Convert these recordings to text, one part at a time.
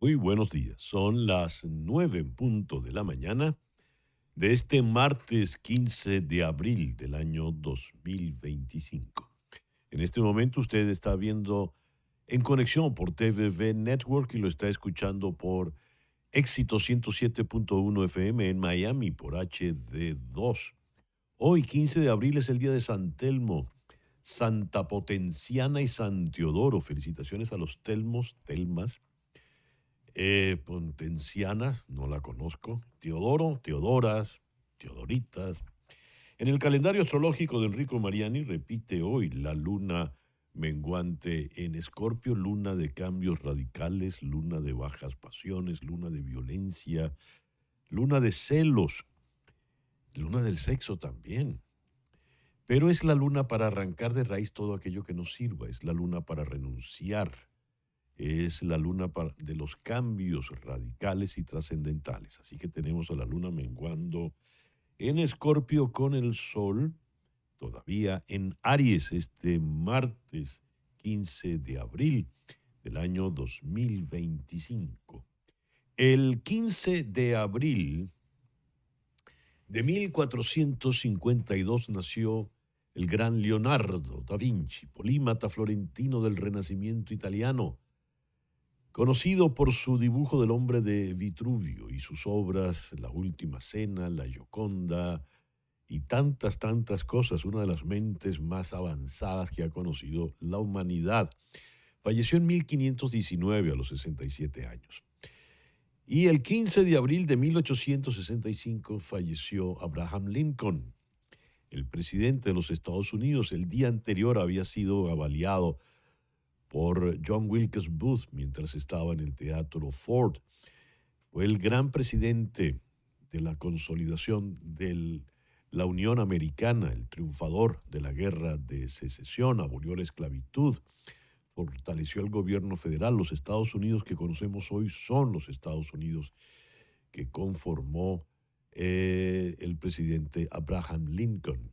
Muy buenos días. Son las 9 en punto de la mañana de este martes 15 de abril del año 2025. En este momento usted está viendo en conexión por TVV Network y lo está escuchando por Éxito 107.1 FM en Miami por HD2. Hoy 15 de abril es el día de San Telmo, Santa Potenciana y San Teodoro. Felicitaciones a los Telmos, Telmas. Potenciana, no la conozco. Teodoro, Teodoras, Teodoritas. En el calendario astrológico de Enrico Mariani repite hoy la luna menguante en Escorpio, luna de cambios radicales, luna de bajas pasiones, luna de violencia, luna de celos, luna del sexo también. Pero es la luna para arrancar de raíz todo aquello que nos sirva, es la luna para renunciar. Es la luna de los cambios radicales y trascendentales. Así que tenemos a la luna menguando en Escorpio con el sol todavía en Aries este martes 15 de abril del año 2025. El 15 de abril de 1452 nació el gran Leonardo da Vinci, polímata florentino del Renacimiento italiano, conocido por su dibujo del hombre de Vitruvio y sus obras La Última Cena, La Gioconda y tantas, tantas cosas, una de las mentes más avanzadas que ha conocido la humanidad. Falleció en 1519 a los 67 años. Y el 15 de abril de 1865 falleció Abraham Lincoln, el presidente de los Estados Unidos. El día anterior había sido avaliado por John Wilkes Booth mientras estaba en el Teatro Ford. Fue el gran presidente de la consolidación de la Unión Americana, el triunfador de la Guerra de Secesión, abolió la esclavitud, fortaleció el gobierno federal. Los Estados Unidos que conocemos hoy son los Estados Unidos que conformó el presidente Abraham Lincoln.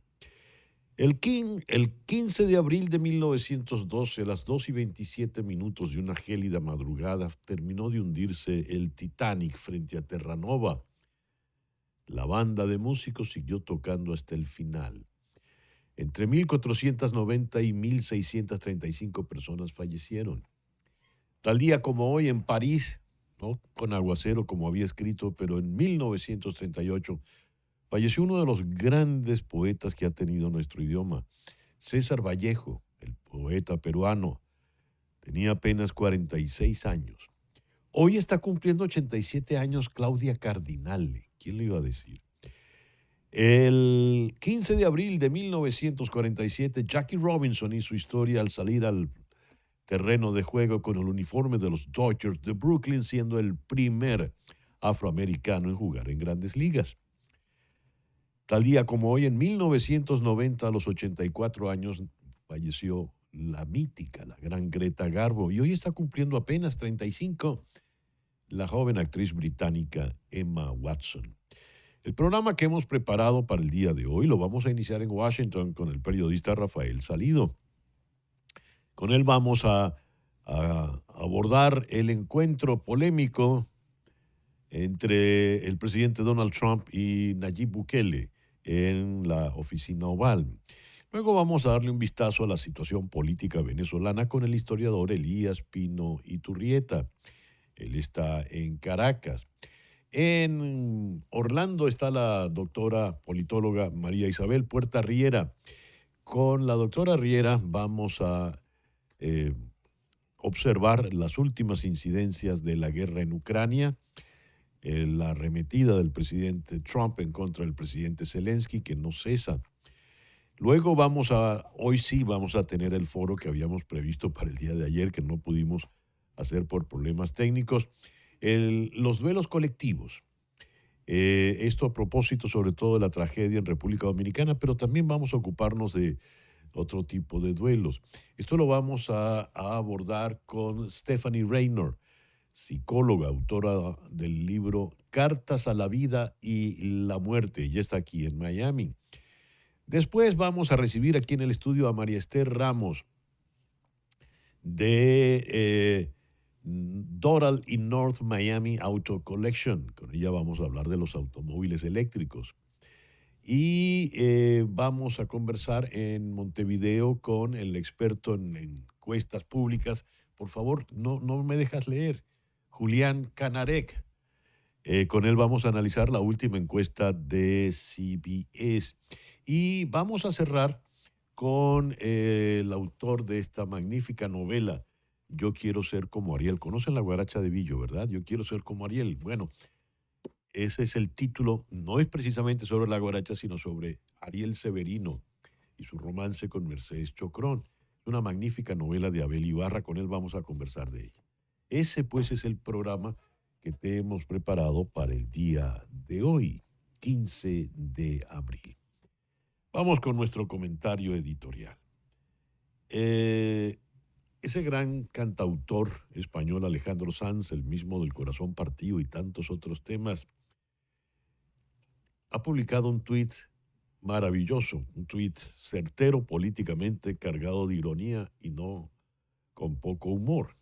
El 15 de abril de 1912, a las 2:27 de una gélida madrugada, terminó de hundirse el Titanic frente a Terranova. La banda de músicos siguió tocando hasta el final. Entre 1490 y 1635 personas fallecieron. Tal día como hoy en París, no con aguacero como había escrito, pero en 1938, falleció uno de los grandes poetas que ha tenido nuestro idioma, César Vallejo, el poeta peruano. Tenía apenas 46 años. Hoy está cumpliendo 87 años Claudia Cardinale. ¿Quién le iba a decir? El 15 de abril de 1947, Jackie Robinson hizo historia al salir al terreno de juego con el uniforme de los Dodgers de Brooklyn, siendo el primer afroamericano en jugar en grandes ligas. Tal día como hoy, en 1990, a los 84 años, falleció la mítica, la gran Greta Garbo, y hoy está cumpliendo apenas 35, la joven actriz británica Emma Watson. El programa que hemos preparado para el día de hoy lo vamos a iniciar en Washington con el periodista Rafael Salido. Con él vamos a abordar el encuentro polémico entre el presidente Donald Trump y Nayib Bukele en la oficina oval. Luego vamos a darle un vistazo a la situación política venezolana con el historiador Elías Pino Iturrieta. Él está en Caracas. En Orlando está la doctora politóloga María Isabel Puerta Riera. Con la doctora Riera vamos a observar las últimas incidencias de la guerra en Ucrania, la arremetida del presidente Trump en contra del presidente Zelensky, que no cesa. Luego hoy sí vamos a tener el foro que habíamos previsto para el día de ayer, que no pudimos hacer por problemas técnicos, los duelos colectivos. Esto a propósito sobre todo de la tragedia en República Dominicana, pero también vamos a ocuparnos de otro tipo de duelos. Esto lo vamos a abordar con Stephanie Raynor, psicóloga, autora del libro Cartas a la Vida y la Muerte. Ya está aquí en Miami. Después vamos a recibir aquí en el estudio a María Esther Ramos de Doral y North Miami Auto Collection. Con ella vamos a hablar de los automóviles eléctricos. Y vamos a conversar en Montevideo con el experto en encuestas públicas. Por favor, no me dejas leer. Julián Canarek. Con él vamos a analizar la última encuesta de CBS. Y vamos a cerrar con el autor de esta magnífica novela, Yo quiero ser como Ariel. Conocen la guaracha de Billo, ¿verdad? Yo quiero ser como Ariel. Bueno, ese es el título. No es precisamente sobre la guaracha, sino sobre Ariel Severino y su romance con Mercedes Chocrón. Una magnífica novela de Abel Ibarra. Con él vamos a conversar de ella. Ese, pues, es el programa que te hemos preparado para el día de hoy, 15 de abril. Vamos con nuestro comentario editorial. Ese gran cantautor español Alejandro Sanz, el mismo del Corazón Partido y tantos otros temas, ha publicado un tuit maravilloso, un tuit certero políticamente, cargado de ironía y no con poco humor.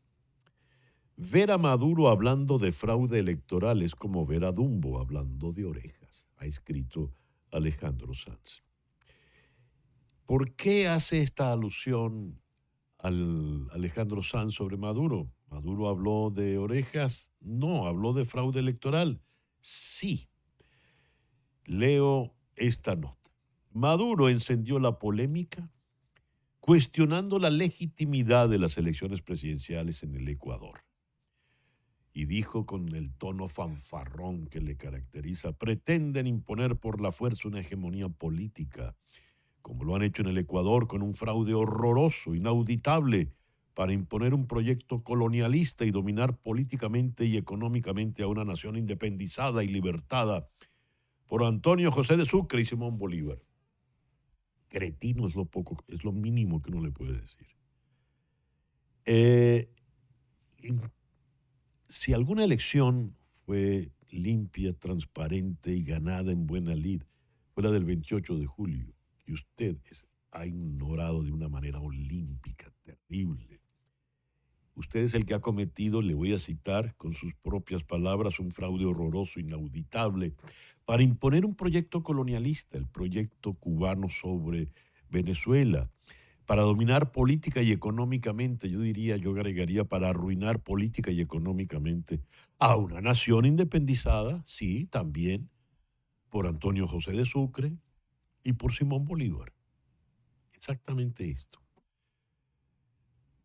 Ver a Maduro hablando de fraude electoral es como ver a Dumbo hablando de orejas, ha escrito Alejandro Sanz. ¿Por qué hace esta alusión al Alejandro Sanz sobre Maduro? ¿Maduro habló de orejas? No, habló de fraude electoral. Sí. Leo esta nota. Maduro encendió la polémica cuestionando la legitimidad de las elecciones presidenciales en el Ecuador. Y dijo con el tono fanfarrón que le caracteriza, pretenden imponer por la fuerza una hegemonía política, como lo han hecho en el Ecuador con un fraude horroroso, inauditable, para imponer un proyecto colonialista y dominar políticamente y económicamente a una nación independizada y libertada por Antonio José de Sucre y Simón Bolívar. Cretino es lo mínimo que uno le puede decir. Si alguna elección fue limpia, transparente y ganada en buena lid, fue la del 28 de julio, que usted ha ignorado de una manera olímpica, terrible. Usted es el que ha cometido, le voy a citar con sus propias palabras, un fraude horroroso, inauditable, para imponer un proyecto colonialista, el proyecto cubano sobre Venezuela, para dominar política y económicamente, yo agregaría para arruinar política y económicamente a una nación independizada, sí, también por Antonio José de Sucre y por Simón Bolívar. Exactamente esto.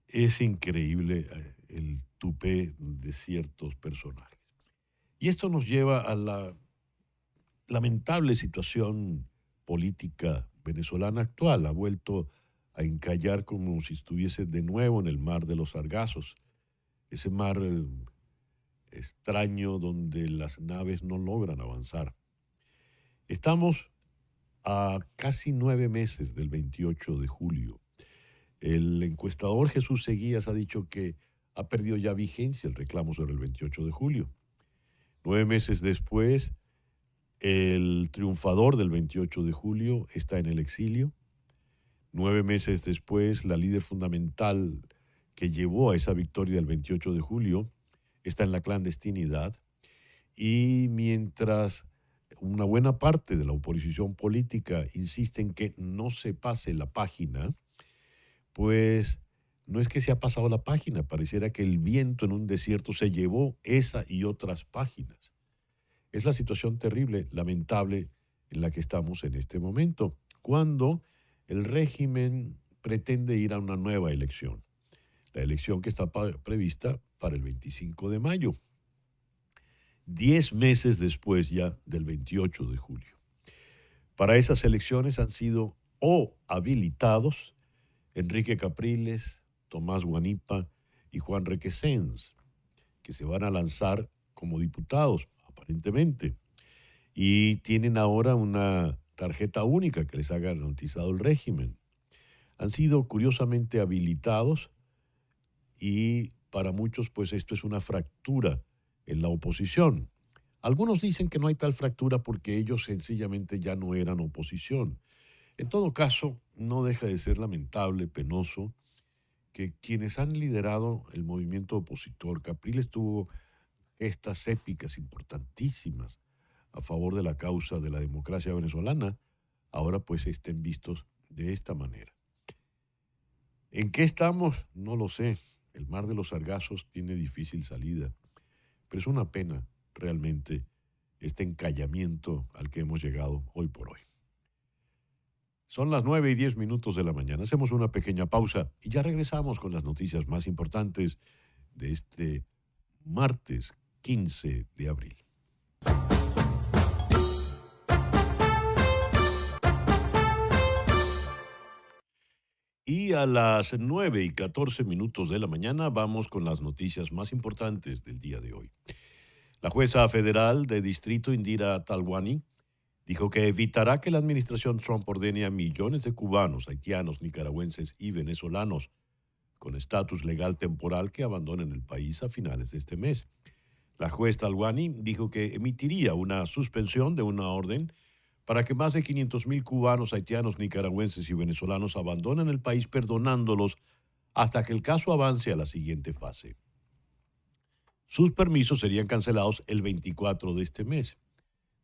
Es increíble el tupé de ciertos personajes. Y esto nos lleva a la lamentable situación política venezolana actual. Ha vuelto a encallar como si estuviese de nuevo en el mar de los Sargazos, ese mar extraño donde las naves no logran avanzar. Estamos a casi 9 meses del 28 de julio. El encuestador Jesús Seguías ha dicho que ha perdido ya vigencia el reclamo sobre el 28 de julio. 9 meses después, el triunfador del 28 de julio está en el exilio. 9 meses después, la líder fundamental que llevó a esa victoria del 28 de julio está en la clandestinidad. Y mientras una buena parte de la oposición política insiste en que no se pase la página, pues no es que se ha pasado la página, pareciera que el viento en un desierto se llevó esa y otras páginas. Es la situación terrible, lamentable en la que estamos en este momento, cuando el régimen pretende ir a una nueva elección, la elección que está prevista para el 25 de mayo, 10 meses después ya del 28 de julio. Para esas elecciones han sido habilitados Enrique Capriles, Tomás Guanipa y Juan Requesens, que se van a lanzar como diputados, aparentemente, y tienen ahora una tarjeta única que les ha garantizado el régimen. Han sido curiosamente habilitados y para muchos pues esto es una fractura en la oposición. Algunos dicen que no hay tal fractura porque ellos sencillamente ya no eran oposición. En todo caso, no deja de ser lamentable, penoso, que quienes han liderado el movimiento opositor, Capriles tuvo gestas épicas importantísimas a favor de la causa de la democracia venezolana, ahora pues estén vistos de esta manera. ¿En qué estamos? No lo sé. El mar de los sargazos tiene difícil salida, pero es una pena realmente este encallamiento al que hemos llegado hoy por hoy. Son las 9:10 de la mañana. Hacemos una pequeña pausa y ya regresamos con las noticias más importantes de este martes 15 de abril. Y a las 9:14 de la mañana vamos con las noticias más importantes del día de hoy. La jueza federal de distrito Indira Talwani dijo que evitará que la administración Trump ordene a millones de cubanos, haitianos, nicaragüenses y venezolanos con estatus legal temporal que abandonen el país a finales de este mes. La juez Talwani dijo que emitiría una suspensión de una orden para que más de 500,000 cubanos, haitianos, nicaragüenses y venezolanos abandonen el país perdonándolos hasta que el caso avance a la siguiente fase. Sus permisos serían cancelados el 24 de este mes.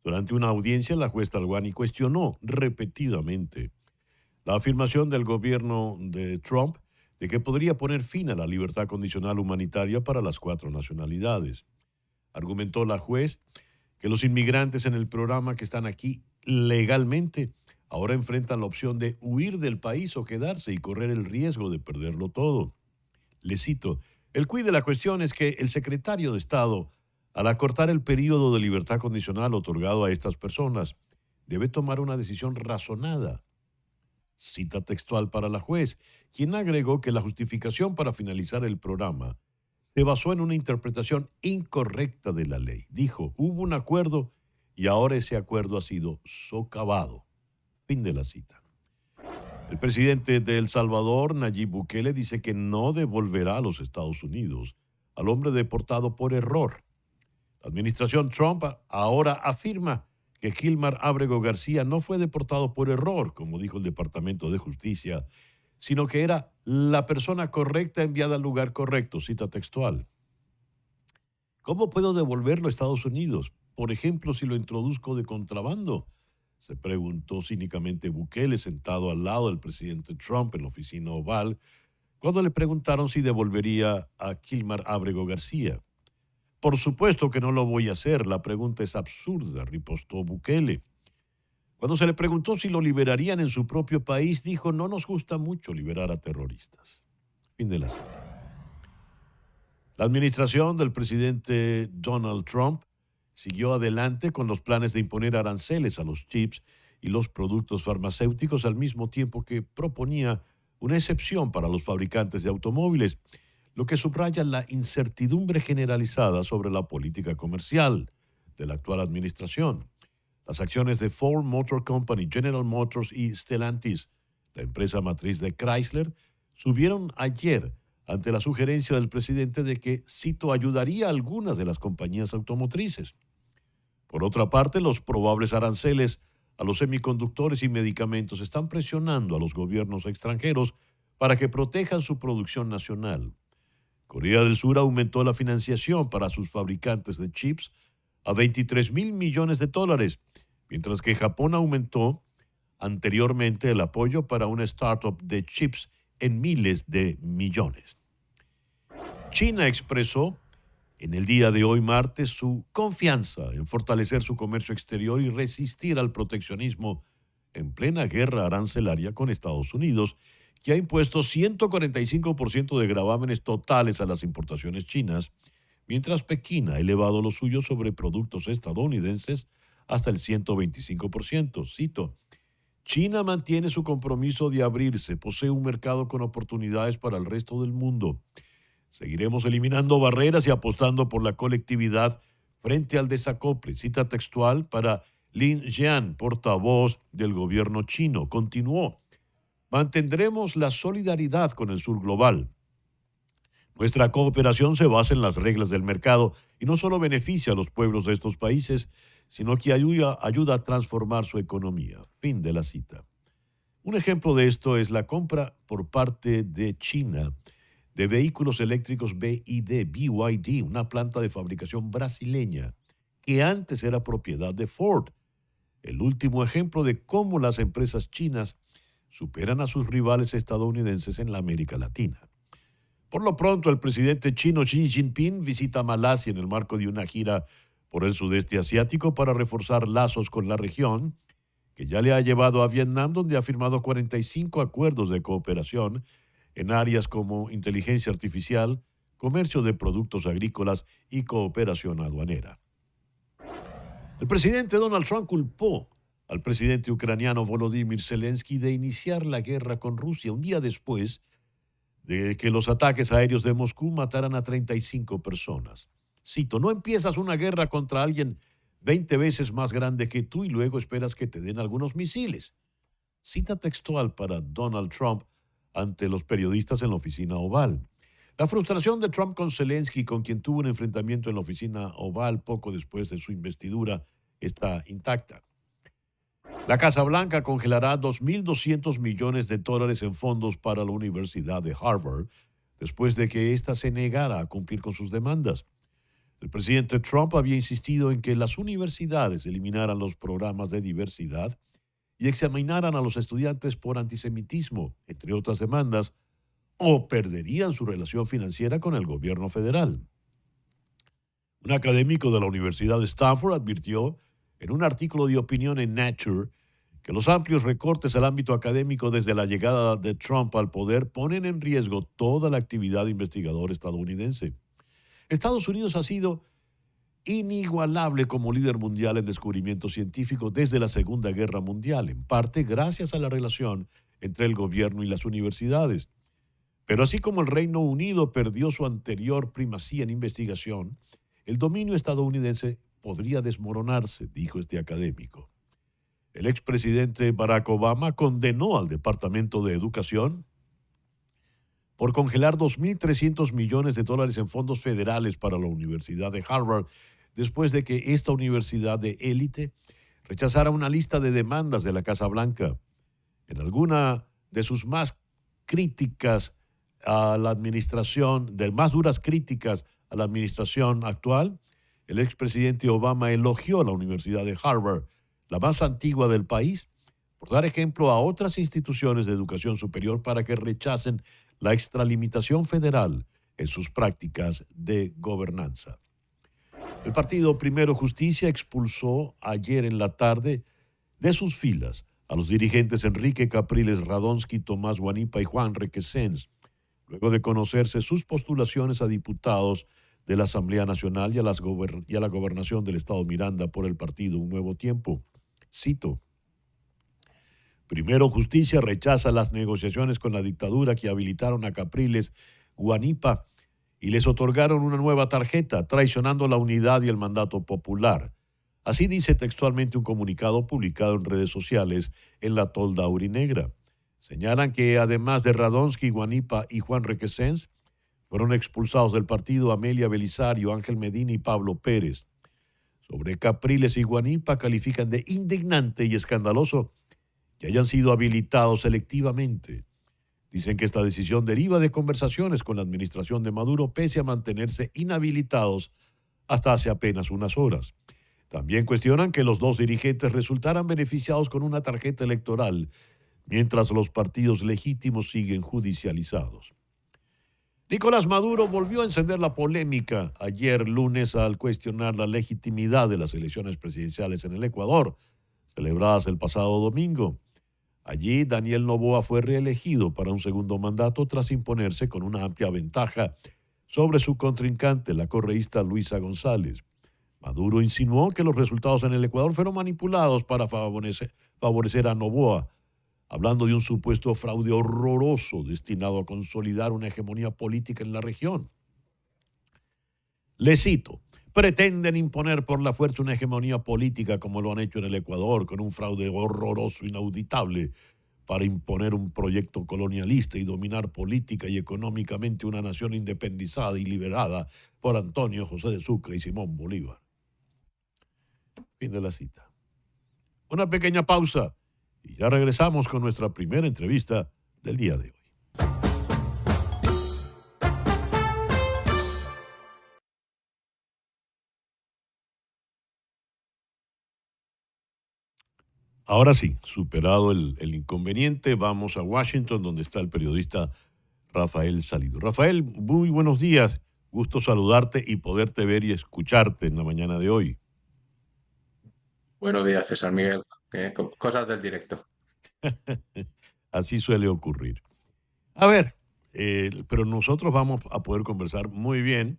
Durante una audiencia, la juez Talwani cuestionó repetidamente la afirmación del gobierno de Trump de que podría poner fin a la libertad condicional humanitaria para las 4 nacionalidades. Argumentó la juez que los inmigrantes en el programa que están aquí legalmente ahora enfrentan la opción de huir del país o quedarse y correr el riesgo de perderlo todo. Le cito, el quid de la cuestión es que el secretario de Estado, al acortar el periodo de libertad condicional otorgado a estas personas, debe tomar una decisión razonada. Cita textual para la juez, quien agregó que la justificación para finalizar el programa se basó en una interpretación incorrecta de la ley. Dijo, hubo un acuerdo y ahora ese acuerdo ha sido socavado. Fin de la cita. El presidente de El Salvador, Nayib Bukele, dice que no devolverá a los Estados Unidos al hombre deportado por error. La administración Trump ahora afirma que Kilmar Ábrego García no fue deportado por error, como dijo el Departamento de Justicia, sino que era la persona correcta enviada al lugar correcto, cita textual. ¿Cómo puedo devolverlo a Estados Unidos? Por ejemplo, si lo introduzco de contrabando, se preguntó cínicamente Bukele, sentado al lado del presidente Trump en la oficina oval, cuando le preguntaron si devolvería a Kilmar Ábrego García. Por supuesto que no lo voy a hacer, la pregunta es absurda, ripostó Bukele. Cuando se le preguntó si lo liberarían en su propio país, dijo, no nos gusta mucho liberar a terroristas. Fin de la cita. La administración del presidente Donald Trump siguió adelante con los planes de imponer aranceles a los chips y los productos farmacéuticos al mismo tiempo que proponía una excepción para los fabricantes de automóviles, lo que subraya la incertidumbre generalizada sobre la política comercial de la actual administración. Las acciones de Ford Motor Company, General Motors y Stellantis, la empresa matriz de Chrysler, subieron ayer ante la sugerencia del presidente de que, cito, ayudaría a algunas de las compañías automotrices. Por otra parte, los probables aranceles a los semiconductores y medicamentos están presionando a los gobiernos extranjeros para que protejan su producción nacional. Corea del Sur aumentó la financiación para sus fabricantes de chips a $23,000 millones, mientras que Japón aumentó anteriormente el apoyo para una startup de chips en miles de millones. China expresó en el día de hoy, martes, su confianza en fortalecer su comercio exterior y resistir al proteccionismo en plena guerra arancelaria con Estados Unidos, que ha impuesto 145% de gravámenes totales a las importaciones chinas, mientras Pekín ha elevado lo suyo sobre productos estadounidenses hasta el 125%. Cito, China mantiene su compromiso de abrirse, posee un mercado con oportunidades para el resto del mundo. Seguiremos eliminando barreras y apostando por la colectividad frente al desacople. Cita textual para Lin Jian, portavoz del gobierno chino. Continuó. Mantendremos la solidaridad con el sur global. Nuestra cooperación se basa en las reglas del mercado y no solo beneficia a los pueblos de estos países, sino que ayuda a transformar su economía. Fin de la cita. Un ejemplo de esto es la compra por parte de China de vehículos eléctricos BYD, una planta de fabricación brasileña que antes era propiedad de Ford. El último ejemplo de cómo las empresas chinas superan a sus rivales estadounidenses en la América Latina. Por lo pronto, el presidente chino Xi Jinping visita Malasia en el marco de una gira por el sudeste asiático para reforzar lazos con la región, que ya le ha llevado a Vietnam, donde ha firmado 45 acuerdos de cooperación en áreas como inteligencia artificial, comercio de productos agrícolas y cooperación aduanera. El presidente Donald Trump culpó al presidente ucraniano Volodymyr Zelensky de iniciar la guerra con Rusia un día después de que los ataques aéreos de Moscú mataran a 35 personas. Cito, no empiezas una guerra contra alguien 20 veces más grande que tú y luego esperas que te den algunos misiles. Cita textual para Donald Trump ante los periodistas en la oficina Oval. La frustración de Trump con Zelensky, con quien tuvo un enfrentamiento en la oficina Oval poco después de su investidura, está intacta. La Casa Blanca congelará $2.200 millones en fondos para la Universidad de Harvard después de que ésta se negara a cumplir con sus demandas. El presidente Trump había insistido en que las universidades eliminaran los programas de diversidad y examinaran a los estudiantes por antisemitismo, entre otras demandas, o perderían su relación financiera con el gobierno federal. Un académico de la Universidad de Stanford advirtió en un artículo de opinión en Nature que los amplios recortes al ámbito académico desde la llegada de Trump al poder ponen en riesgo toda la actividad investigadora estadounidense. Estados Unidos ha sido inigualable como líder mundial en descubrimiento científico desde la Segunda Guerra Mundial, en parte gracias a la relación entre el gobierno y las universidades. Pero así como el Reino Unido perdió su anterior primacía en investigación, el dominio estadounidense podría desmoronarse, dijo este académico. El expresidente Barack Obama condenó al Departamento de Educación por congelar $2.300 millones en fondos federales para la Universidad de Harvard después de que esta universidad de élite rechazara una lista de demandas de la Casa Blanca. En alguna de sus más críticas a la administración, de más duras críticas a la administración actual, el expresidente Obama elogió a la Universidad de Harvard, la más antigua del país, por dar ejemplo a otras instituciones de educación superior para que rechacen la extralimitación federal en sus prácticas de gobernanza. El partido Primero Justicia expulsó ayer en la tarde de sus filas a los dirigentes Enrique Capriles Radonsky, Tomás Guanipa y Juan Requesens, luego de conocerse sus postulaciones a diputados de la Asamblea Nacional y a la gobernación del Estado Miranda por el partido Un Nuevo Tiempo. Cito, Primero Justicia rechaza las negociaciones con la dictadura que habilitaron a Capriles, Guanipa y les otorgaron una nueva tarjeta, traicionando la unidad y el mandato popular. Así dice textualmente un comunicado publicado en redes sociales en la tolda aurinegra. Señalan que además de Radonsky, Guanipa y Juan Requesens, fueron expulsados del partido Amelia Belisario, Ángel Medina y Pablo Pérez. Sobre Capriles y Guanipa califican de indignante y escandaloso que hayan sido habilitados selectivamente. Dicen que esta decisión deriva de conversaciones con la administración de Maduro pese a mantenerse inhabilitados hasta hace apenas unas horas. También cuestionan que los dos dirigentes resultaran beneficiados con una tarjeta electoral, mientras los partidos legítimos siguen judicializados. Nicolás Maduro volvió a encender la polémica ayer lunes al cuestionar la legitimidad de las elecciones presidenciales en el Ecuador, celebradas el pasado domingo. Allí, Daniel Noboa fue reelegido para un segundo mandato tras imponerse con una amplia ventaja sobre su contrincante, la correísta Luisa González. Maduro insinuó que los resultados en el Ecuador fueron manipulados para favorecer a Noboa, hablando de un supuesto fraude horroroso destinado a consolidar una hegemonía política en la región. Le cito, pretenden imponer por la fuerza una hegemonía política como lo han hecho en el Ecuador, con un fraude horroroso, inauditable, para imponer un proyecto colonialista y dominar política y económicamente una nación independizada y liberada por Antonio José de Sucre y Simón Bolívar. Fin de la cita. Una pequeña pausa y ya regresamos con nuestra primera entrevista del día de hoy. Ahora sí, superado el inconveniente, vamos a Washington, donde está el periodista Rafael Salido. Rafael, muy buenos días. Gusto saludarte y poderte ver y escucharte en la mañana de hoy. Buenos días, César Miguel. Cosas del directo. Así suele ocurrir. A ver, pero nosotros vamos a poder conversar muy bien.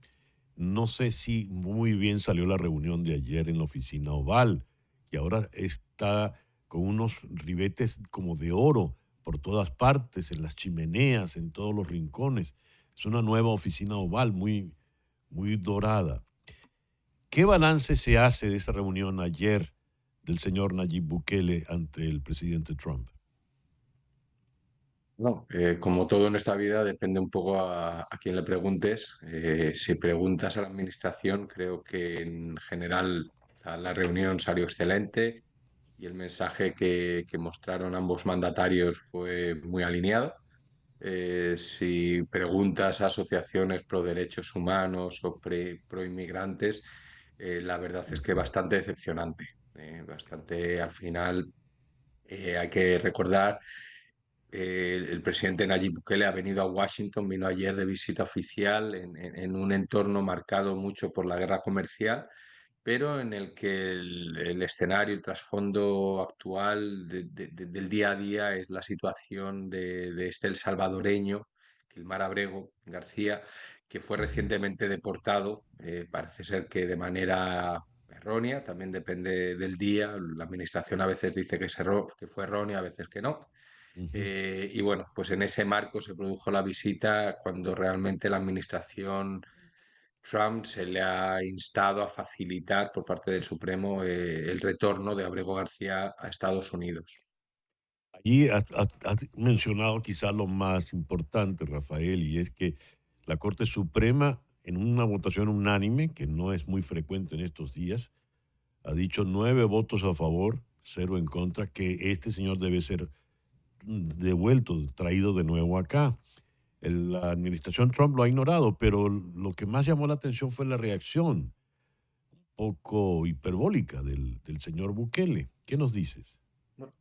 No sé si muy bien salió la reunión de ayer en la oficina Oval, que ahora está con unos ribetes como de oro por todas partes, en las chimeneas, en todos los rincones. Es una nueva oficina Oval muy, muy dorada. ¿Qué balance se hace de esa reunión ayer del señor Nayib Bukele ante el presidente Trump? No, como todo en esta vida, depende un poco a quién le preguntes. Si preguntas a la administración, creo que en general la reunión salió excelente y el mensaje que mostraron ambos mandatarios fue muy alineado. Si preguntas a asociaciones pro derechos humanos o pro inmigrantes, la verdad es que bastante decepcionante. Bastante al final. Hay que recordar, el presidente Nayib Bukele ha venido a Washington, vino ayer de visita oficial en un entorno marcado mucho por la guerra comercial, pero en el que el escenario, el trasfondo actual del día a día es la situación de este el salvadoreño, Gilmar Abrego García, que fue Ujú, recientemente deportado, parece ser que de manera errónea, también depende del día, la administración a veces dice que fue errónea, a veces que no. ujú. Y bueno, pues en ese marco se produjo la visita cuando realmente la administración Trump se le ha instado a facilitar por parte del Supremo el retorno de Abrego García a Estados Unidos. Allí has mencionado quizá lo más importante, Rafael, y es que la Corte Suprema, en una votación unánime, que no es muy frecuente en estos días, ha dicho 9 votos a favor, 0 en contra, que este señor debe ser devuelto, traído de nuevo acá. La administración Trump lo ha ignorado, pero lo que más llamó la atención fue la reacción poco hiperbólica del señor Bukele. ¿Qué nos dices? Bueno,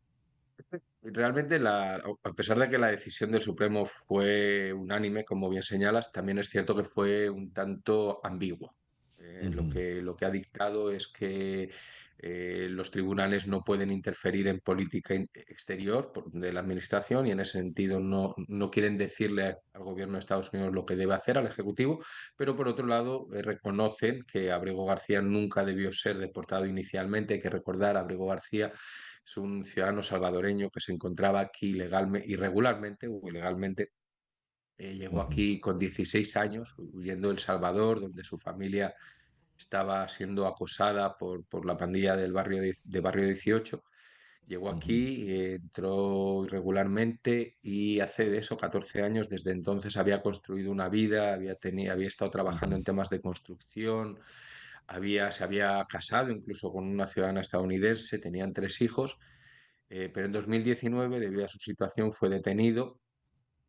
realmente, a pesar de que la decisión del Supremo fue unánime, como bien señalas, también es cierto que fue un tanto ambigua. Ujú, Lo que ha dictado es que los tribunales no pueden interferir en política exterior de la administración y en ese sentido no quieren decirle al gobierno de Estados Unidos lo que debe hacer al Ejecutivo, pero por otro lado reconocen que Abrego García nunca debió ser deportado inicialmente. Hay que recordar, Abrego García es un ciudadano salvadoreño que se encontraba aquí irregularmente o ilegalmente. Llegó ujú, aquí con 16 años, huyendo de El Salvador, donde su familia estaba siendo acosada por la pandilla de Barrio 18. Llegó ujú, aquí, entró irregularmente y hace de eso 14 años, desde entonces había construido una vida, había estado trabajando ujú, en temas de construcción, se había casado incluso con una ciudadana estadounidense, tenían 3 hijos, pero en 2019, debido a su situación, fue detenido.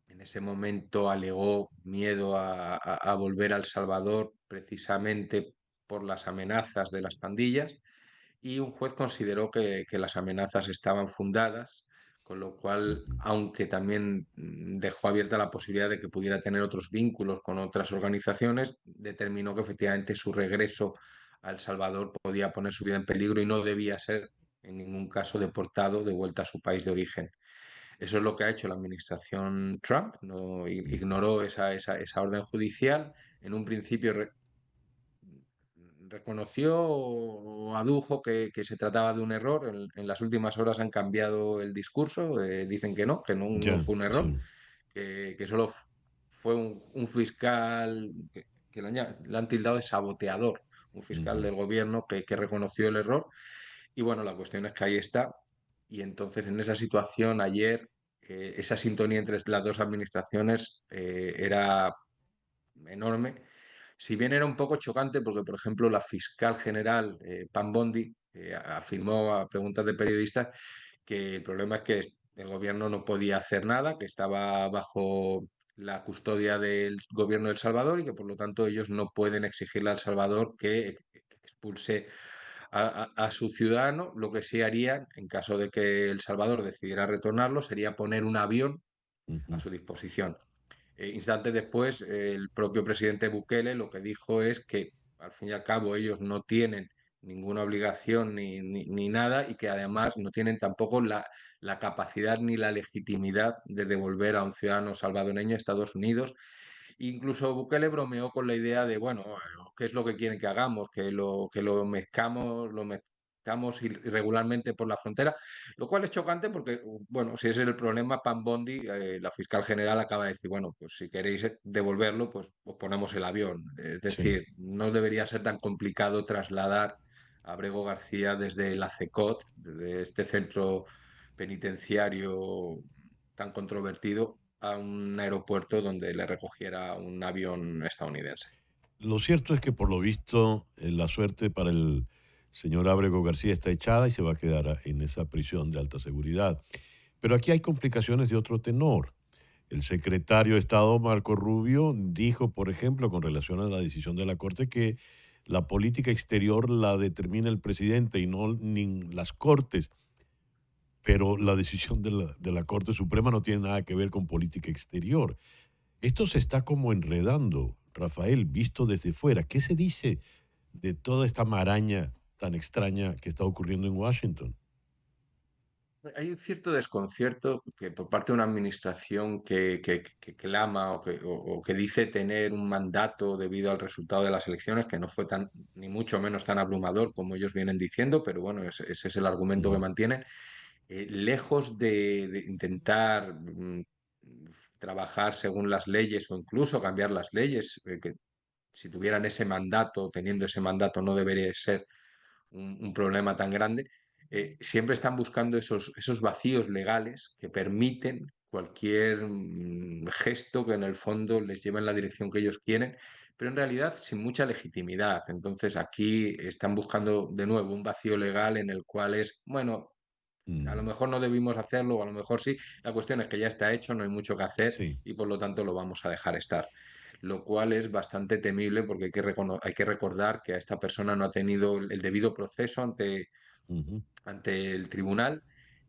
En ese momento alegó miedo a volver a El Salvador precisamente por las amenazas de las pandillas y un juez consideró que las amenazas estaban fundadas, con lo cual, ujú, aunque también dejó abierta la posibilidad de que pudiera tener otros vínculos con otras organizaciones, determinó que efectivamente su regreso a El Salvador podía poner su vida en peligro y no debía ser en ningún caso deportado de vuelta a su país de origen. Eso es lo que ha hecho la administración Trump, no ignoró esa orden judicial. En un principio reconoció o adujo que se trataba de un error. En las últimas horas han cambiado el discurso, dicen que no ya, fue un error, sí. que solo fue un fiscal que le han tildado de saboteador, un fiscal Ujú, del gobierno que reconoció el error. Y bueno, la cuestión es que ahí está. Y entonces en esa situación ayer, esa sintonía entre las dos administraciones era enorme. Si bien era un poco chocante porque, por ejemplo, la fiscal general, Pam Bondi, afirmó a preguntas de periodistas que el problema es que el gobierno no podía hacer nada, que estaba bajo la custodia del gobierno de El Salvador y que por lo tanto ellos no pueden exigirle a El Salvador que expulse a su ciudadano. Lo que sí harían, en caso de que El Salvador decidiera retornarlo, sería poner un avión a Ujú. su disposición. Instantes después, el propio presidente Bukele lo que dijo es que al fin y al cabo ellos no tienen ninguna obligación ni nada, y que además no tienen tampoco la capacidad ni la legitimidad de devolver a un ciudadano salvadoreño a Estados Unidos. Incluso Bukele bromeó con la idea de, bueno, ¿qué es lo que quieren que hagamos? Que lo mezcamos irregularmente por la frontera, lo cual es chocante porque, bueno, si ese es el problema, Pam Bondi, la fiscal general, acaba de decir, bueno, pues si queréis devolverlo, pues os ponemos el avión. Es Sí. decir, no debería ser tan complicado trasladar a Abrego García desde la CECOT, desde este centro penitenciario tan controvertido, a un aeropuerto donde le recogiera un avión estadounidense. Lo cierto es que por lo visto la suerte para el señor Ábrego García está echada y se va a quedar en esa prisión de alta seguridad. Pero aquí hay complicaciones de otro tenor. El secretario de Estado, Marco Rubio, dijo, por ejemplo, con relación a la decisión de la Corte, que la política exterior la determina el presidente y no ni las Cortes. Pero la decisión de la Corte Suprema no tiene nada que ver con política exterior. Esto se está como enredando, Rafael, visto desde fuera. ¿Qué se dice de toda esta maraña tan extraña que está ocurriendo en Washington? Hay un cierto desconcierto que por parte de una administración que clama o que dice tener un mandato debido al resultado de las elecciones, que no fue tan, ni mucho menos tan abrumador como ellos vienen diciendo, pero bueno, ese es el argumento que Ujú, mantienen. Lejos de intentar trabajar según las leyes o incluso cambiar las leyes, que si tuvieran ese mandato, teniendo ese mandato, no debería ser un problema tan grande. Siempre están buscando esos vacíos legales que permiten cualquier gesto que en el fondo les lleve en la dirección que ellos quieren, pero en realidad sin mucha legitimidad. Entonces aquí están buscando de nuevo un vacío legal en el cual es, bueno, a lo mm, mejor no debimos hacerlo, o a lo mejor sí. La cuestión es que ya está hecho, no hay mucho que hacer sí. y por lo tanto lo vamos a dejar estar. Lo cual es bastante temible porque hay que recordar que a esta persona no ha tenido el debido proceso Ujú, ante el tribunal.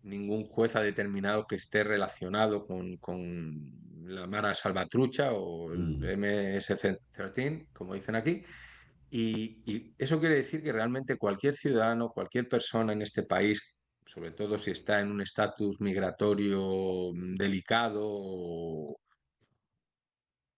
Ningún juez ha determinado que esté relacionado con la Mara Salvatrucha o el mm, MS-13, como dicen aquí. Y eso quiere decir que realmente cualquier ciudadano, cualquier persona en este país, sobre todo si está en un estatus migratorio delicado,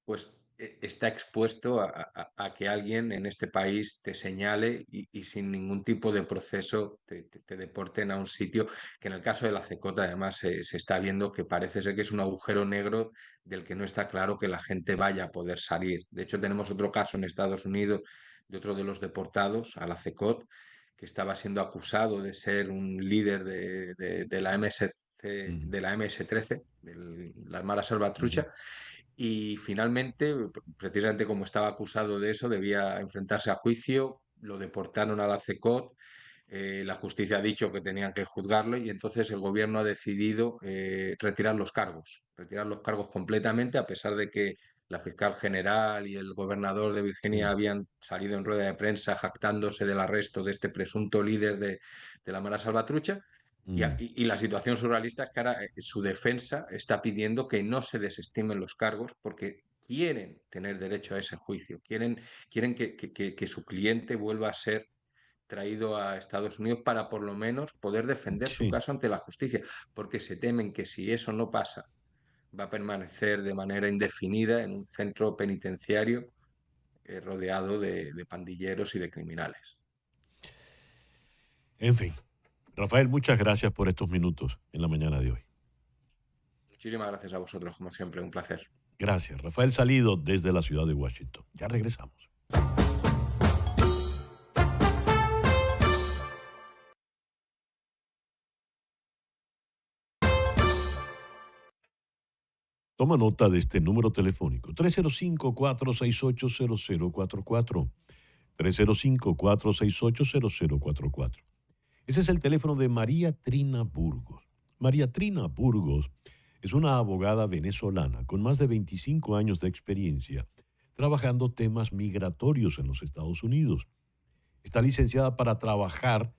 pues está expuesto a que alguien en este país te señale y sin ningún tipo de proceso te deporten a un sitio que en el caso de la CECOTA además se está viendo que parece ser que es un agujero negro del que no está claro que la gente vaya a poder salir. De hecho, tenemos otro caso en Estados Unidos de otro de los deportados a la CECOT, que estaba siendo acusado de ser un líder de la ujú, de la MS-13, de la Mara ujú, Salvatrucha, y finalmente, precisamente como estaba acusado de eso, debía enfrentarse a juicio, lo deportaron a la CECOT, la justicia ha dicho que tenían que juzgarlo y entonces el gobierno ha decidido retirar los cargos completamente, a pesar de que la fiscal general y el gobernador de Virginia sí. habían salido en rueda de prensa jactándose del arresto de este presunto líder de la Mara Salvatrucha. Mm, Y la situación surrealista es que ahora su defensa está pidiendo que no se desestimen los cargos porque quieren tener derecho a ese juicio, quieren que su cliente vuelva a ser traído a Estados Unidos para por lo menos poder defender su sí. caso ante la justicia, porque se temen que si eso no pasa, va a permanecer de manera indefinida en un centro penitenciario rodeado de pandilleros y de criminales. En fin, Rafael, muchas gracias por estos minutos en la mañana de hoy. Muchísimas gracias a vosotros, como siempre, un placer. Gracias, Rafael Salido desde la ciudad de Washington. Ya regresamos. Toma nota de este número telefónico: 305-468-0044. 305-468-0044. Ese es el teléfono de María Trina Burgos. María Trina Burgos es una abogada venezolana con más de 25 años de experiencia trabajando temas migratorios en los Estados Unidos. Está licenciada para trabajar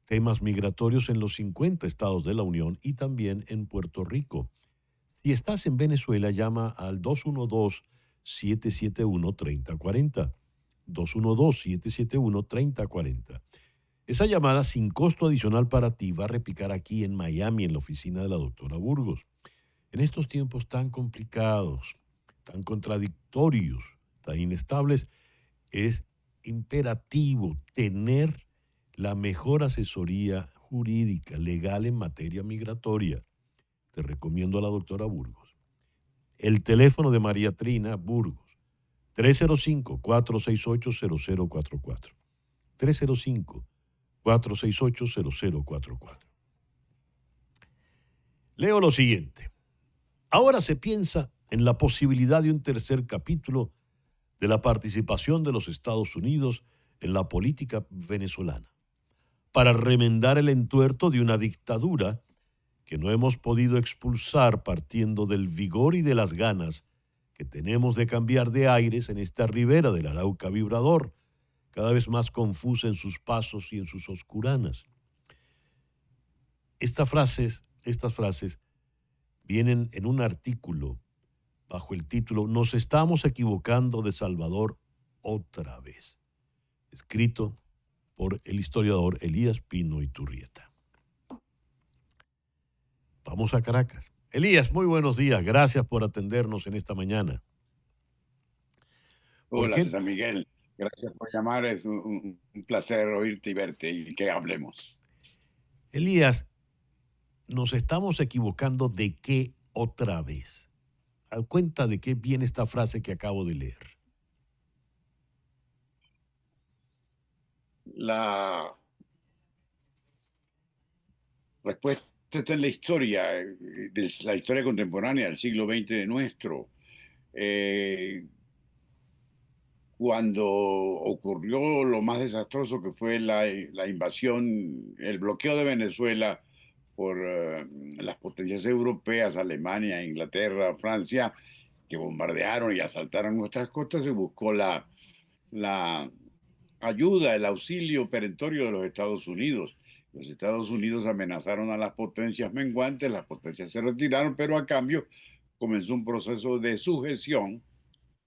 temas migratorios en los 50 estados de la Unión y también en Puerto Rico. Si estás en Venezuela, llama al 212-771-3040. 212-771-3040. Esa llamada sin costo adicional para ti va a repicar aquí en Miami, en la oficina de la doctora Burgos. En estos tiempos tan complicados, tan contradictorios, tan inestables, es imperativo tener la mejor asesoría jurídica, legal en materia migratoria. Te recomiendo a la doctora Burgos. El teléfono de María Trina Burgos, 305-468-0044. 305-468-0044. Leo lo siguiente. Ahora se piensa en la posibilidad de un tercer capítulo de la participación de los Estados Unidos en la política venezolana, para remendar el entuerto de una dictadura que no hemos podido expulsar partiendo del vigor y de las ganas que tenemos de cambiar de aires en esta ribera del Arauca vibrador, cada vez más confusa en sus pasos y en sus oscuranas. Estas frases vienen en un artículo bajo el título "Nos estamos equivocando de Salvador otra vez", escrito por el historiador Elías Pino Iturrieta. Vamos a Caracas. Elías, muy buenos días. Gracias por atendernos en esta mañana. Hola, César Miguel. Gracias por llamar. Es un placer oírte y verte y que hablemos. Elías, ¿nos estamos equivocando de qué otra vez? ¿A cuenta de qué viene esta frase que acabo de leer? La respuesta está en la historia, de la historia contemporánea del siglo XX de nuestro. Cuando ocurrió lo más desastroso que fue la invasión, el bloqueo de Venezuela por las potencias europeas, Alemania, Inglaterra, Francia, que bombardearon y asaltaron nuestras costas, se buscó la ayuda, el auxilio perentorio de los Estados Unidos. Los Estados Unidos amenazaron a las potencias menguantes, las potencias se retiraron, pero a cambio comenzó un proceso de sujeción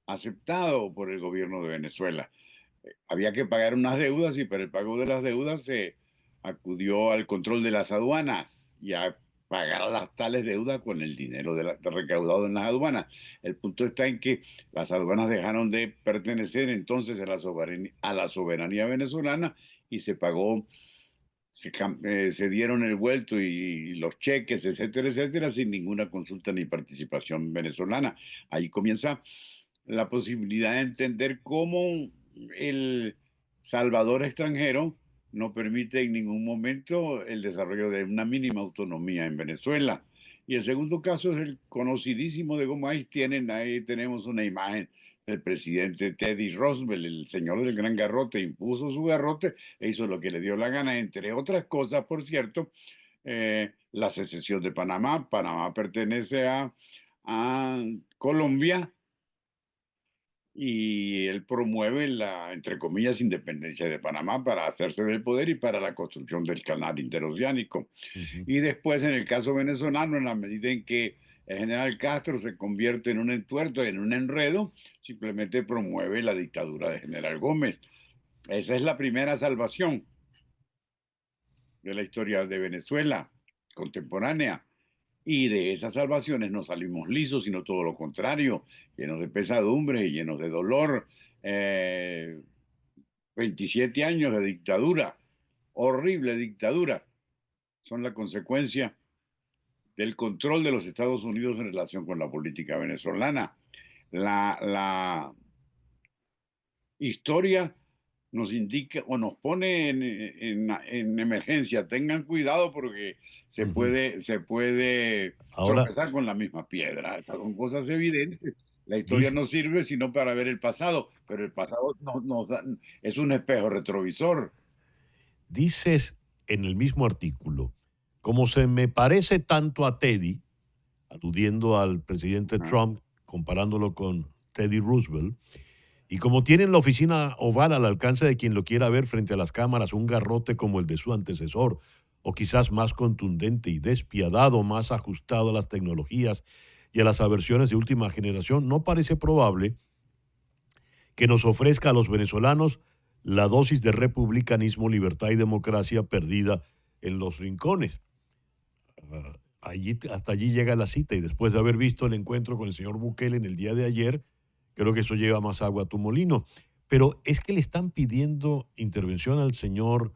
aceptado por el gobierno de Venezuela. Había que pagar unas deudas y para el pago de las deudas se acudió al control de las aduanas y a pagar las tales deudas con el dinero recaudado en las aduanas. El punto está en que las aduanas dejaron de pertenecer entonces a la soberanía venezolana y se pagó, se dieron el vuelto y los cheques, etcétera, etcétera, sin ninguna consulta ni participación venezolana. Ahí comienza la posibilidad de entender cómo el salvador extranjero no permite en ningún momento el desarrollo de una mínima autonomía en Venezuela. Y el segundo caso es el conocidísimo de cómo ahí tenemos una imagen del presidente Teddy Roosevelt, el señor del gran garrote, impuso su garrote e hizo lo que le dio la gana, entre otras cosas, por cierto, la secesión de Panamá. Panamá pertenece a Colombia, y él promueve la, entre comillas, independencia de Panamá para hacerse del poder y para la construcción del canal interoceánico. Y después, en el caso venezolano, en la medida en que el general Castro se convierte en un entuerto, en un enredo, simplemente promueve la dictadura de General Gómez. Esa es la primera salvación de la historia de Venezuela contemporánea. Y de esas salvaciones no salimos lisos, sino todo lo contrario, llenos de pesadumbre y llenos de dolor. 27 años de dictadura, horrible dictadura, son la consecuencia del control de los Estados Unidos en relación con la política venezolana. La historia nos indica o nos pone en emergencia. Tengan cuidado porque se puede tropezar con la misma piedra. Son cosas evidentes. La historia no sirve sino para ver el pasado, pero el pasado es un espejo retrovisor. Dices en el mismo artículo, como se me parece tanto a Teddy, aludiendo al presidente Trump, comparándolo con Teddy Roosevelt, Y como tienen la oficina oval al alcance de quien lo quiera ver frente a las cámaras, un garrote como el de su antecesor, o quizás más contundente y despiadado, más ajustado a las tecnologías y a las aversiones de última generación, no parece probable que nos ofrezca a los venezolanos la dosis de republicanismo, libertad y democracia perdida en los rincones. Hasta allí llega la cita, y después de haber visto el encuentro con el señor Bukele en el día de ayer, creo que eso lleva más agua a tu molino. Pero es que le están pidiendo intervención al señor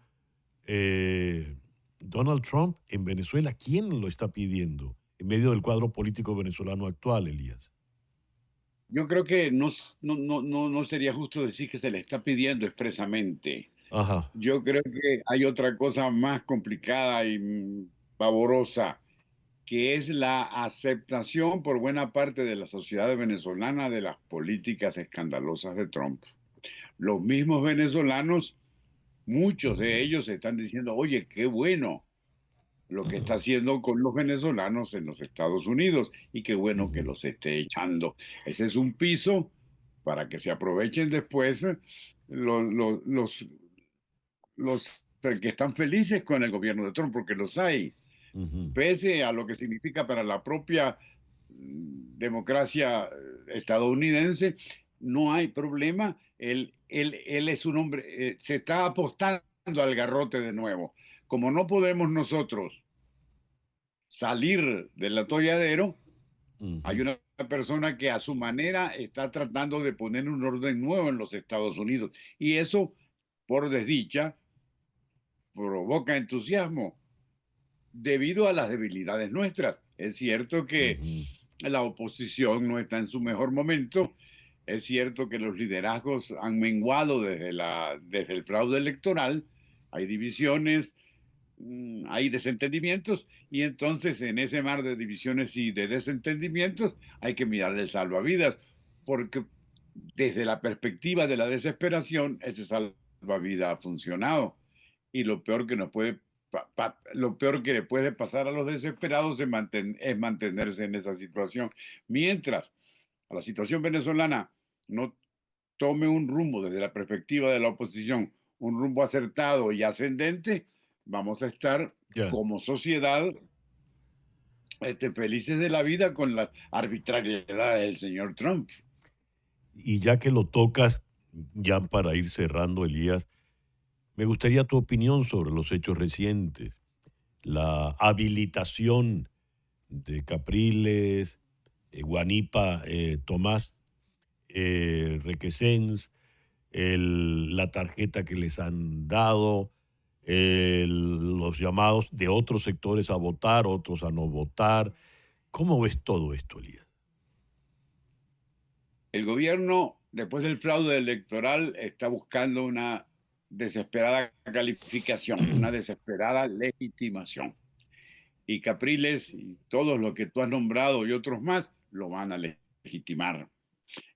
Donald Trump en Venezuela. ¿Quién lo está pidiendo en medio del cuadro político venezolano actual, Elías? Yo creo que no sería justo decir que se le está pidiendo expresamente. Ajá. Yo creo que hay otra cosa más complicada y pavorosa, que es la aceptación por buena parte de la sociedad venezolana de las políticas escandalosas de Trump. Los mismos venezolanos, muchos de ellos están diciendo, oye, qué bueno lo que está haciendo con los venezolanos en los Estados Unidos y qué bueno que los esté echando. Ese es un piso para que se aprovechen después los que están felices con el gobierno de Trump, porque los hay, pese a lo que significa para la propia democracia estadounidense, no hay problema. Él es un hombre, se está apostando al garrote de nuevo. Como no podemos nosotros salir del atolladero, hay una persona que a su manera está tratando de poner un orden nuevo en los Estados Unidos. Y eso, por desdicha, provoca entusiasmo debido a las debilidades nuestras. Es cierto que la oposición no está en su mejor momento. Es cierto que los liderazgos han menguado desde el fraude electoral. Hay divisiones, hay desentendimientos, y entonces en ese mar de divisiones y de desentendimientos hay que mirar el salvavidas, porque desde la perspectiva de la desesperación, ese salvavidas ha funcionado. Y lo peor que lo peor que le puede pasar a los desesperados es mantenerse en esa situación. Mientras a la situación venezolana no tome un rumbo desde la perspectiva de la oposición, un rumbo acertado y ascendente, vamos a estar como sociedad felices de la vida con la arbitrariedad del señor Trump. Y ya que lo tocas, ya para ir cerrando, Elías, me gustaría tu opinión sobre los hechos recientes, la habilitación de Capriles, Guanipa, Tomás Requesens, la tarjeta que les han dado, los llamados de otros sectores a votar, otros a no votar. ¿Cómo ves todo esto, Elías? El gobierno, después del fraude electoral, está buscando una desesperada calificación, una desesperada legitimación. Y Capriles y todos los que tú has nombrado y otros más lo van a legitimar.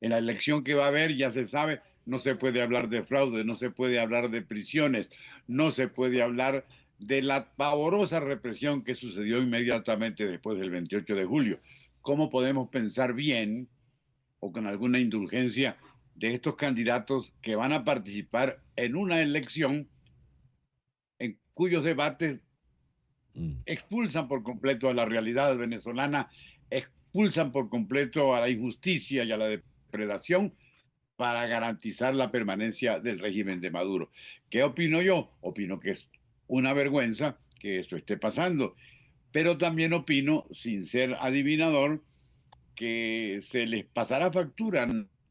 En la elección que va a haber, ya se sabe, no se puede hablar de fraude, no se puede hablar de prisiones, no se puede hablar de la pavorosa represión que sucedió inmediatamente después del 28 de julio. ¿Cómo podemos pensar bien o con alguna indulgencia de estos candidatos que van a participar en una elección en cuyos debates expulsan por completo a la realidad venezolana, expulsan por completo a la injusticia y a la depredación para garantizar la permanencia del régimen de Maduro? ¿Qué opino yo? Opino que es una vergüenza que esto esté pasando, pero también opino, sin ser adivinador, que se les pasará factura.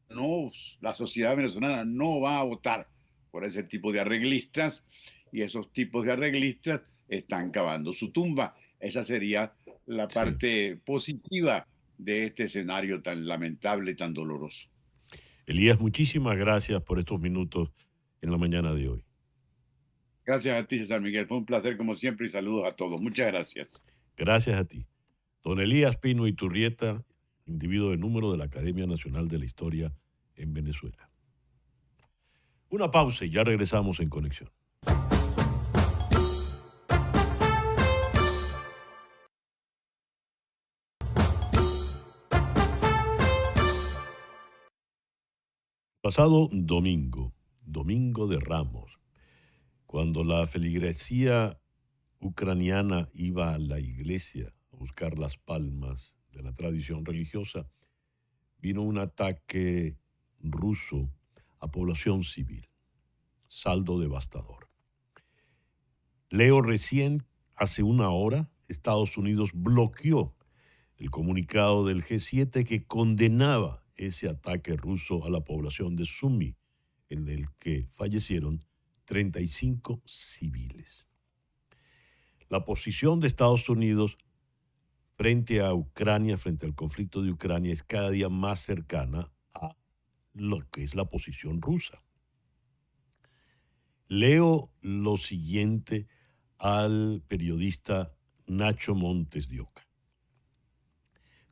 No, la sociedad venezolana no va a votar por ese tipo de arreglistas, y esos tipos de arreglistas están cavando su tumba. Esa sería la parte positiva de este escenario tan lamentable y tan doloroso. Elías, muchísimas gracias por estos minutos en la mañana de hoy. Gracias a ti, César Miguel. Fue un placer como siempre y saludos a todos. Muchas gracias. Gracias a ti. Don Elías Pino Iturrieta, individuo de número de la Academia Nacional de la Historia en Venezuela. Una pausa y ya regresamos en Conexión. Pasado domingo, domingo de Ramos, cuando la feligresía ucraniana iba a la iglesia a buscar las palmas de la tradición religiosa, vino un ataque ruso a población civil. Saldo devastador. Leo recién, hace una hora, Estados Unidos bloqueó el comunicado del G7 que condenaba ese ataque ruso a la población de Sumy, en el que fallecieron 35 civiles. La posición de Estados Unidos frente a Ucrania, frente al conflicto de Ucrania, es cada día más cercana a lo que es la posición rusa. Leo lo siguiente al periodista Nacho Montes de Oca.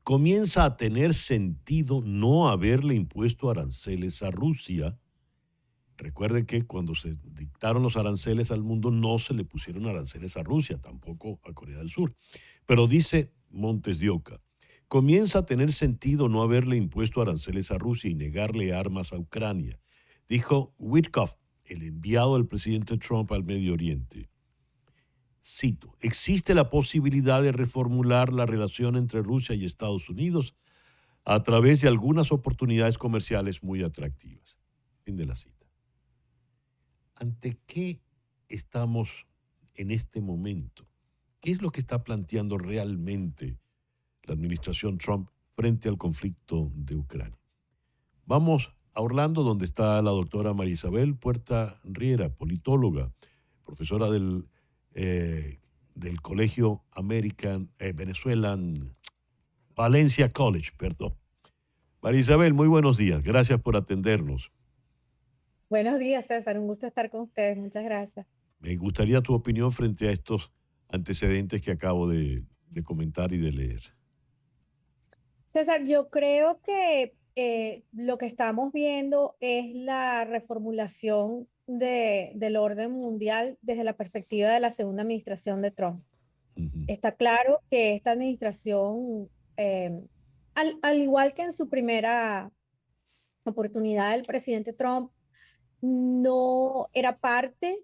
Comienza a tener sentido no haberle impuesto aranceles a Rusia. Recuerden que cuando se dictaron los aranceles al mundo no se le pusieron aranceles a Rusia, tampoco a Corea del Sur. Pero dice Montes de Oca, comienza a tener sentido no haberle impuesto aranceles a Rusia y negarle armas a Ucrania, dijo Witkoff, el enviado del presidente Trump al Medio Oriente. Cito, existe la posibilidad de reformular la relación entre Rusia y Estados Unidos a través de algunas oportunidades comerciales muy atractivas. Fin de la cita. ¿Ante qué estamos en este momento? ¿Qué es lo que está planteando realmente la administración Trump frente al conflicto de Ucrania? Vamos a Orlando, donde está la doctora María Isabel Puerta Riera, politóloga, profesora del Colegio Venezuelan Valencia College, perdón. María Isabel, muy buenos días. Gracias por atendernos. Buenos días, César. Un gusto estar con ustedes. Muchas gracias. Me gustaría tu opinión frente a estos antecedentes que acabo de comentar y de leer. César, yo creo que lo que estamos viendo es la reformulación del orden mundial desde la perspectiva de la segunda administración de Trump. Está claro que esta administración, al igual que en su primera oportunidad, el presidente Trump no era parte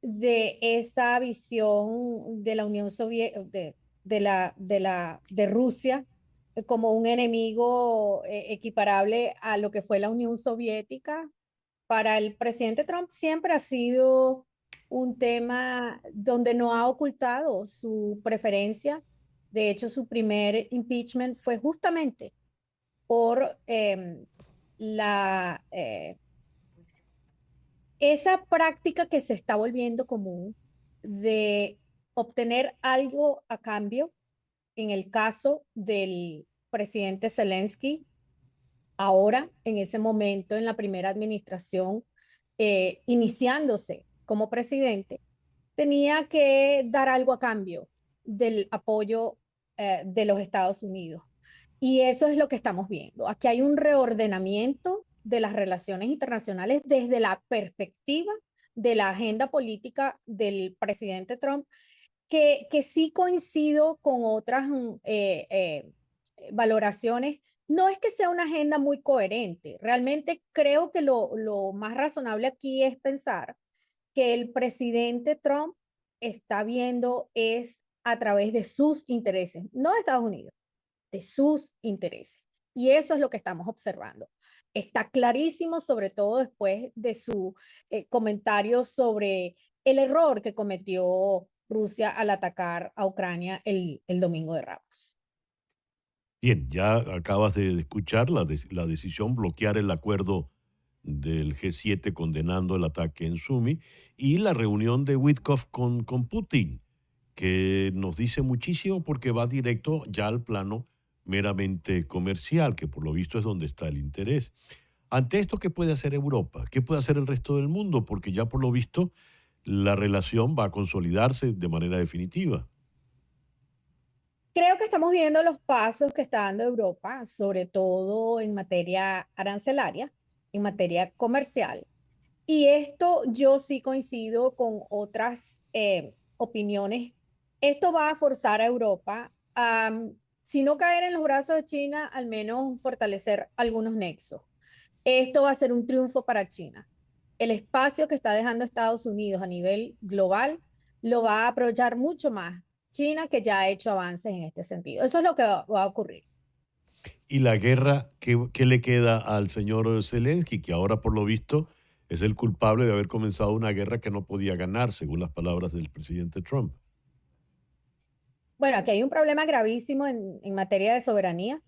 de esa visión de la Unión Soviética, de Rusia como un enemigo equiparable a lo que fue la Unión Soviética. Para el presidente Trump siempre ha sido un tema donde no ha ocultado su preferencia. De hecho, su primer impeachment fue justamente por esa práctica que se está volviendo común de obtener algo a cambio. En el caso del presidente Zelensky, ahora, en ese momento, en la primera administración, iniciándose como presidente, tenía que dar algo a cambio del apoyo de los Estados Unidos. Y eso es lo que estamos viendo. Aquí hay un reordenamiento de las relaciones internacionales desde la perspectiva de la agenda política del presidente Trump, que sí coincido con otras valoraciones. No es que sea una agenda muy coherente. Realmente creo que lo más razonable aquí es pensar que el presidente Trump está viendo es a través de sus intereses, no de Estados Unidos, de sus intereses. Y eso es lo que estamos observando. Está clarísimo, sobre todo después de su comentario sobre el error que cometió Rusia al atacar a Ucrania el domingo de Ramos. Bien, ya acabas de escuchar la decisión bloquear el acuerdo del G7 condenando el ataque en Sumy y la reunión de Witkoff con Putin, que nos dice muchísimo porque va directo ya al plano meramente comercial, que por lo visto es donde está el interés. Ante esto, ¿qué puede hacer Europa? ¿Qué puede hacer el resto del mundo? Porque ya por lo visto la relación va a consolidarse de manera definitiva. Creo que estamos viendo los pasos que está dando Europa, sobre todo en materia arancelaria, en materia comercial. Y esto yo sí coincido con otras opiniones. Esto va a forzar a Europa a, si no caer en los brazos de China, al menos fortalecer algunos nexos. esto va a ser un triunfo para China. El espacio que está dejando Estados Unidos a nivel global lo va a aprovechar mucho más China, que ya ha hecho avances en este sentido. Eso es lo que va a ocurrir. ¿Y la guerra, qué le queda al señor Zelensky, que ahora por lo visto es el culpable de haber comenzado una guerra que no podía ganar, según las palabras del presidente Trump? Bueno, aquí hay un problema gravísimo en materia de soberanía,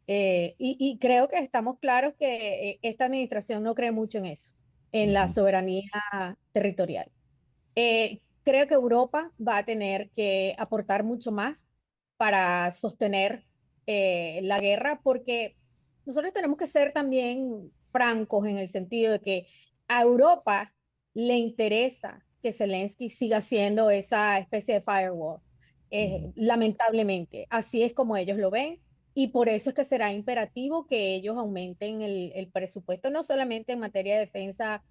y creo que estamos claros que esta administración no cree mucho en eso, en la soberanía territorial. Creo que Europa va a tener que aportar mucho más para sostener la guerra, porque nosotros tenemos que ser también francos en el sentido de que a Europa le interesa que Zelensky siga siendo esa especie de firewall. Lamentablemente, así es como ellos lo ven. Y por eso es que será imperativo que ellos aumenten el presupuesto, no solamente en materia de defensa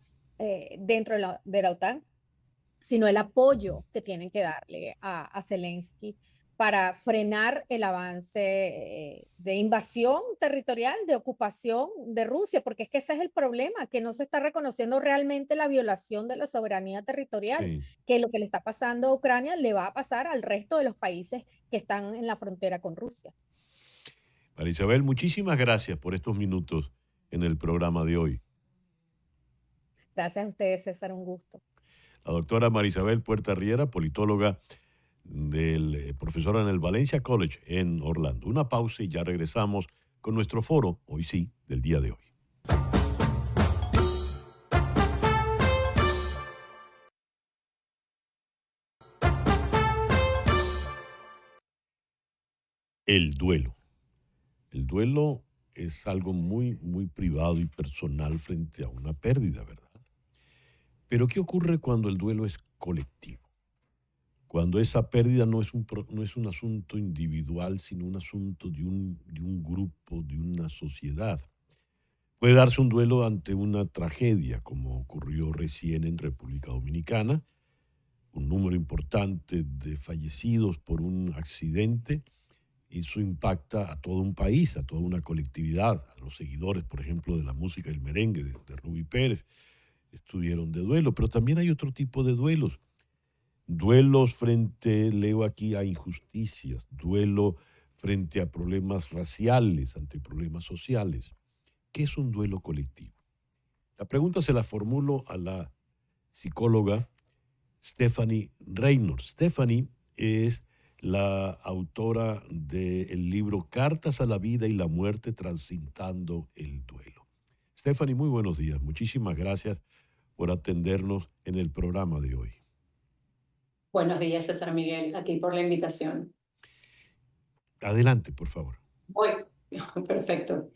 dentro de la OTAN, sino el apoyo que tienen que darle a Zelensky para frenar el avance de invasión territorial, de ocupación de Rusia, porque es que ese es el problema, que no se está reconociendo realmente la violación de la soberanía territorial, Sí. que lo que le está pasando a Ucrania le va a pasar al resto de los países que están en la frontera con Rusia. María Isabel, muchísimas gracias por estos minutos en el programa de hoy. Gracias a ustedes, César, un gusto. La doctora María Isabel Puerta Riera, politóloga, profesora en el Valencia College en Orlando. Una pausa y ya regresamos con nuestro foro, hoy sí, del día de hoy. El duelo. El duelo es algo muy, muy privado y personal frente a una pérdida, ¿verdad? Pero ¿qué ocurre cuando el duelo es colectivo? Cuando esa pérdida no es un asunto individual, sino un asunto de un grupo, de una sociedad. Puede darse un duelo ante una tragedia, como ocurrió recién en República Dominicana, un número importante de fallecidos por un accidente. Eso impacta a todo un país, a toda una colectividad, a los seguidores, por ejemplo, de la música y el merengue de Rubí Pérez, estuvieron de duelo, pero también hay otro tipo de duelos. Duelos frente, leo aquí, a injusticias, duelo frente a problemas raciales, ante problemas sociales. ¿Qué es un duelo colectivo? La pregunta se la formulo a la psicóloga Stephanie Reynolds. Stephanie es la autora del libro Cartas a la vida y la muerte, transitando el duelo. Stephanie, muy buenos días. Muchísimas gracias por atendernos en el programa de hoy. Buenos días, César Miguel, a ti por la invitación. Adelante, por favor. Hoy, perfecto.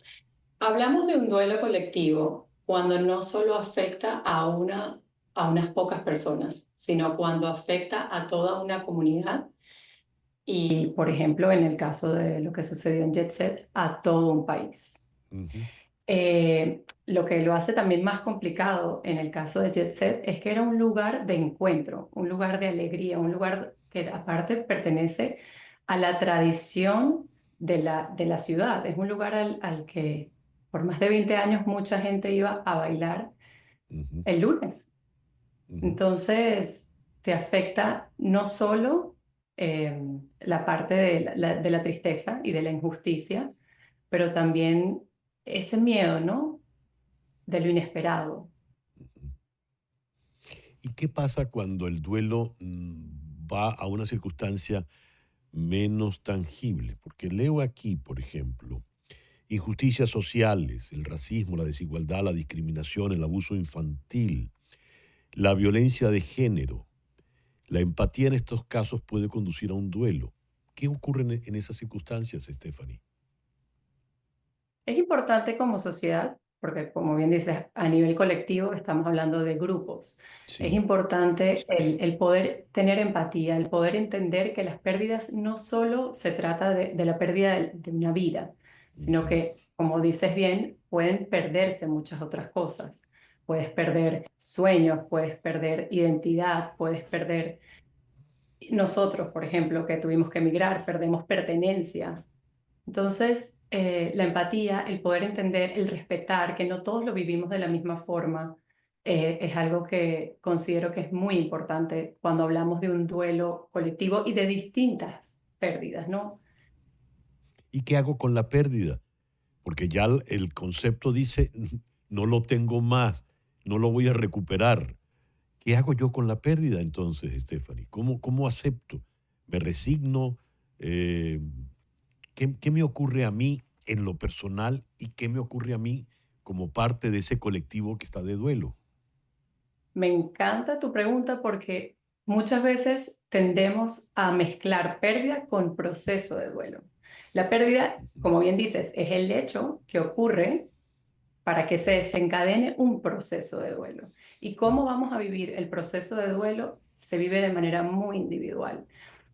Hablamos de un duelo colectivo cuando no solo afecta a unas pocas personas, sino cuando afecta a toda una comunidad y, por ejemplo, en el caso de lo que sucedió en Jet Set, a todo un país. Lo que lo hace también más complicado en el caso de Jet Set es que era un lugar de encuentro, un lugar de alegría, un lugar que aparte pertenece a la tradición de la ciudad. Es un lugar al que por más de 20 años mucha gente iba a bailar el lunes. Entonces te afecta no solo la parte de la tristeza y de la injusticia, pero también ese miedo, ¿no? De lo inesperado. ¿Y qué pasa cuando el duelo va a una circunstancia menos tangible? Porque leo aquí, por ejemplo, injusticias sociales, el racismo, la desigualdad, la discriminación, el abuso infantil, la violencia de género. La empatía en estos casos puede conducir a un duelo. ¿Qué ocurre en esas circunstancias, Stephanie? Es importante como sociedad, porque como bien dices, a nivel colectivo estamos hablando de grupos. Sí. Es importante el poder tener empatía, el poder entender que las pérdidas no solo se trata de la pérdida de una vida, sino que, como dices bien, pueden perderse muchas otras cosas. Puedes perder sueños, puedes perder identidad, puedes perder... Nosotros, por ejemplo, que tuvimos que emigrar, perdemos pertenencia. Entonces, la empatía, el poder entender, el respetar, que no todos lo vivimos de la misma forma, es algo que considero que es muy importante cuando hablamos de un duelo colectivo y de distintas pérdidas, ¿no? ¿Y qué hago con la pérdida? Porque ya el concepto dice, no lo tengo más, no lo voy a recuperar. ¿Qué hago yo con la pérdida entonces, Stephanie? ¿Cómo acepto? ¿Me resigno? Eh, ¿Qué me ocurre a mí en lo personal y qué me ocurre a mí como parte de ese colectivo que está de duelo? Me encanta tu pregunta porque muchas veces tendemos a mezclar pérdida con proceso de duelo. La pérdida, como bien dices, es el hecho que ocurre para que se desencadene un proceso de duelo. ¿Y cómo vamos a vivir el proceso de duelo? Se vive de manera muy individual.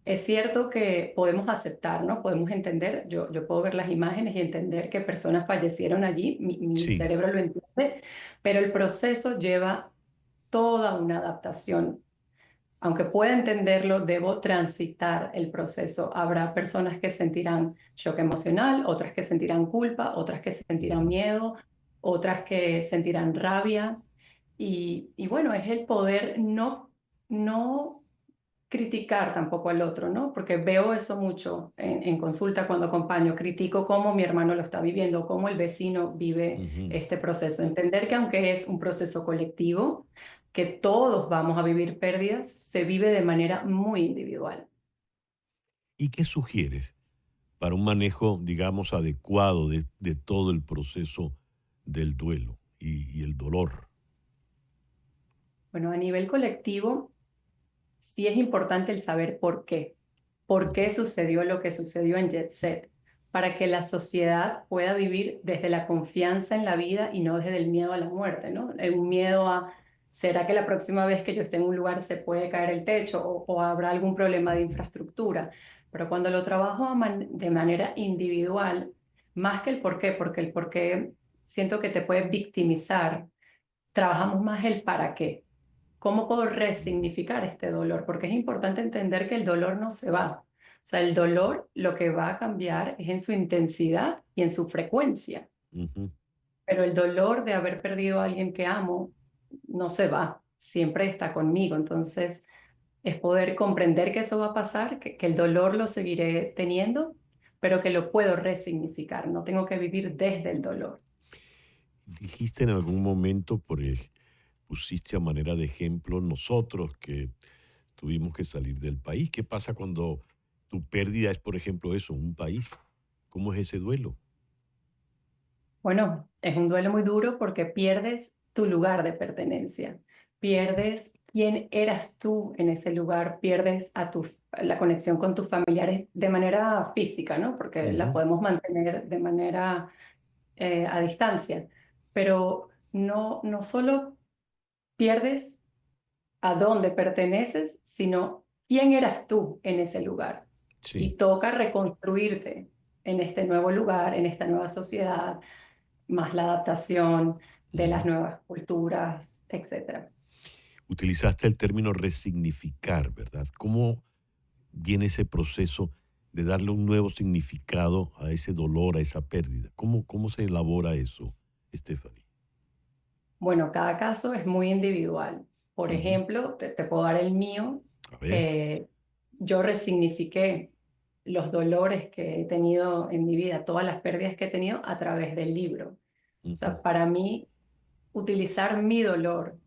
Es cierto que podemos aceptar, ¿no? Podemos entender, yo puedo ver las imágenes y entender que personas fallecieron allí, mi Sí. cerebro lo entiende, pero el proceso lleva toda una adaptación. Aunque pueda entenderlo, debo transitar el proceso. Habrá personas que sentirán shock emocional, otras que sentirán culpa, otras que sentirán miedo, otras que sentirán rabia. Y bueno, es el poder no criticar tampoco al otro, ¿no? Porque veo eso mucho en consulta cuando acompaño. Critico cómo mi hermano lo está viviendo, cómo el vecino vive este proceso. Entender que aunque es un proceso colectivo, que todos vamos a vivir pérdidas, se vive de manera muy individual. ¿Y qué sugieres para un manejo, digamos, adecuado de todo el proceso del duelo y el dolor? Bueno, a nivel colectivo, sí es importante el saber por qué. ¿Por qué sucedió lo que sucedió en Jet Set? Para que la sociedad pueda vivir desde la confianza en la vida y no desde el miedo a la muerte, ¿no? Un miedo a, ¿será que la próxima vez que yo esté en un lugar se puede caer el techo o habrá algún problema de infraestructura? Pero cuando lo trabajo de manera individual, más que el por qué, porque el por qué siento que te puede victimizar, trabajamos más el para qué. ¿Cómo puedo resignificar este dolor? Porque es importante entender que el dolor no se va. O sea, el dolor lo que va a cambiar es en su intensidad y en su frecuencia. Ujú. Pero el dolor de haber perdido a alguien que amo no se va, siempre está conmigo. Entonces, es poder comprender que eso va a pasar, que el dolor lo seguiré teniendo, pero que lo puedo resignificar. No tengo que vivir desde el dolor. Dijiste en algún momento, pusiste a manera de ejemplo nosotros que tuvimos que salir del país. ¿Qué pasa cuando tu pérdida es, por ejemplo, eso, un país? ¿Cómo es ese duelo? Bueno, es un duelo muy duro porque pierdes tu lugar de pertenencia, pierdes quién eras tú en ese lugar, pierdes la conexión con tus familiares de manera física, ¿no? Porque la Ujú. podemos mantener de manera a distancia, pero no solo pierdes a dónde perteneces, sino quién eras tú en ese lugar. Sí. Y toca reconstruirte en este nuevo lugar, en esta nueva sociedad, más la adaptación de las Ujú. nuevas culturas, etc. Utilizaste el término resignificar, ¿verdad? ¿Cómo viene ese proceso de darle un nuevo significado a ese dolor, a esa pérdida? ¿Cómo se elabora eso, Stephanie? Bueno, cada caso es muy individual. Por Ujú. ejemplo, te puedo dar el mío. A ver. Yo resignifiqué los dolores que he tenido en mi vida, todas las pérdidas que he tenido a través del libro. O Ujú. sea, para mí, utilizar mi dolor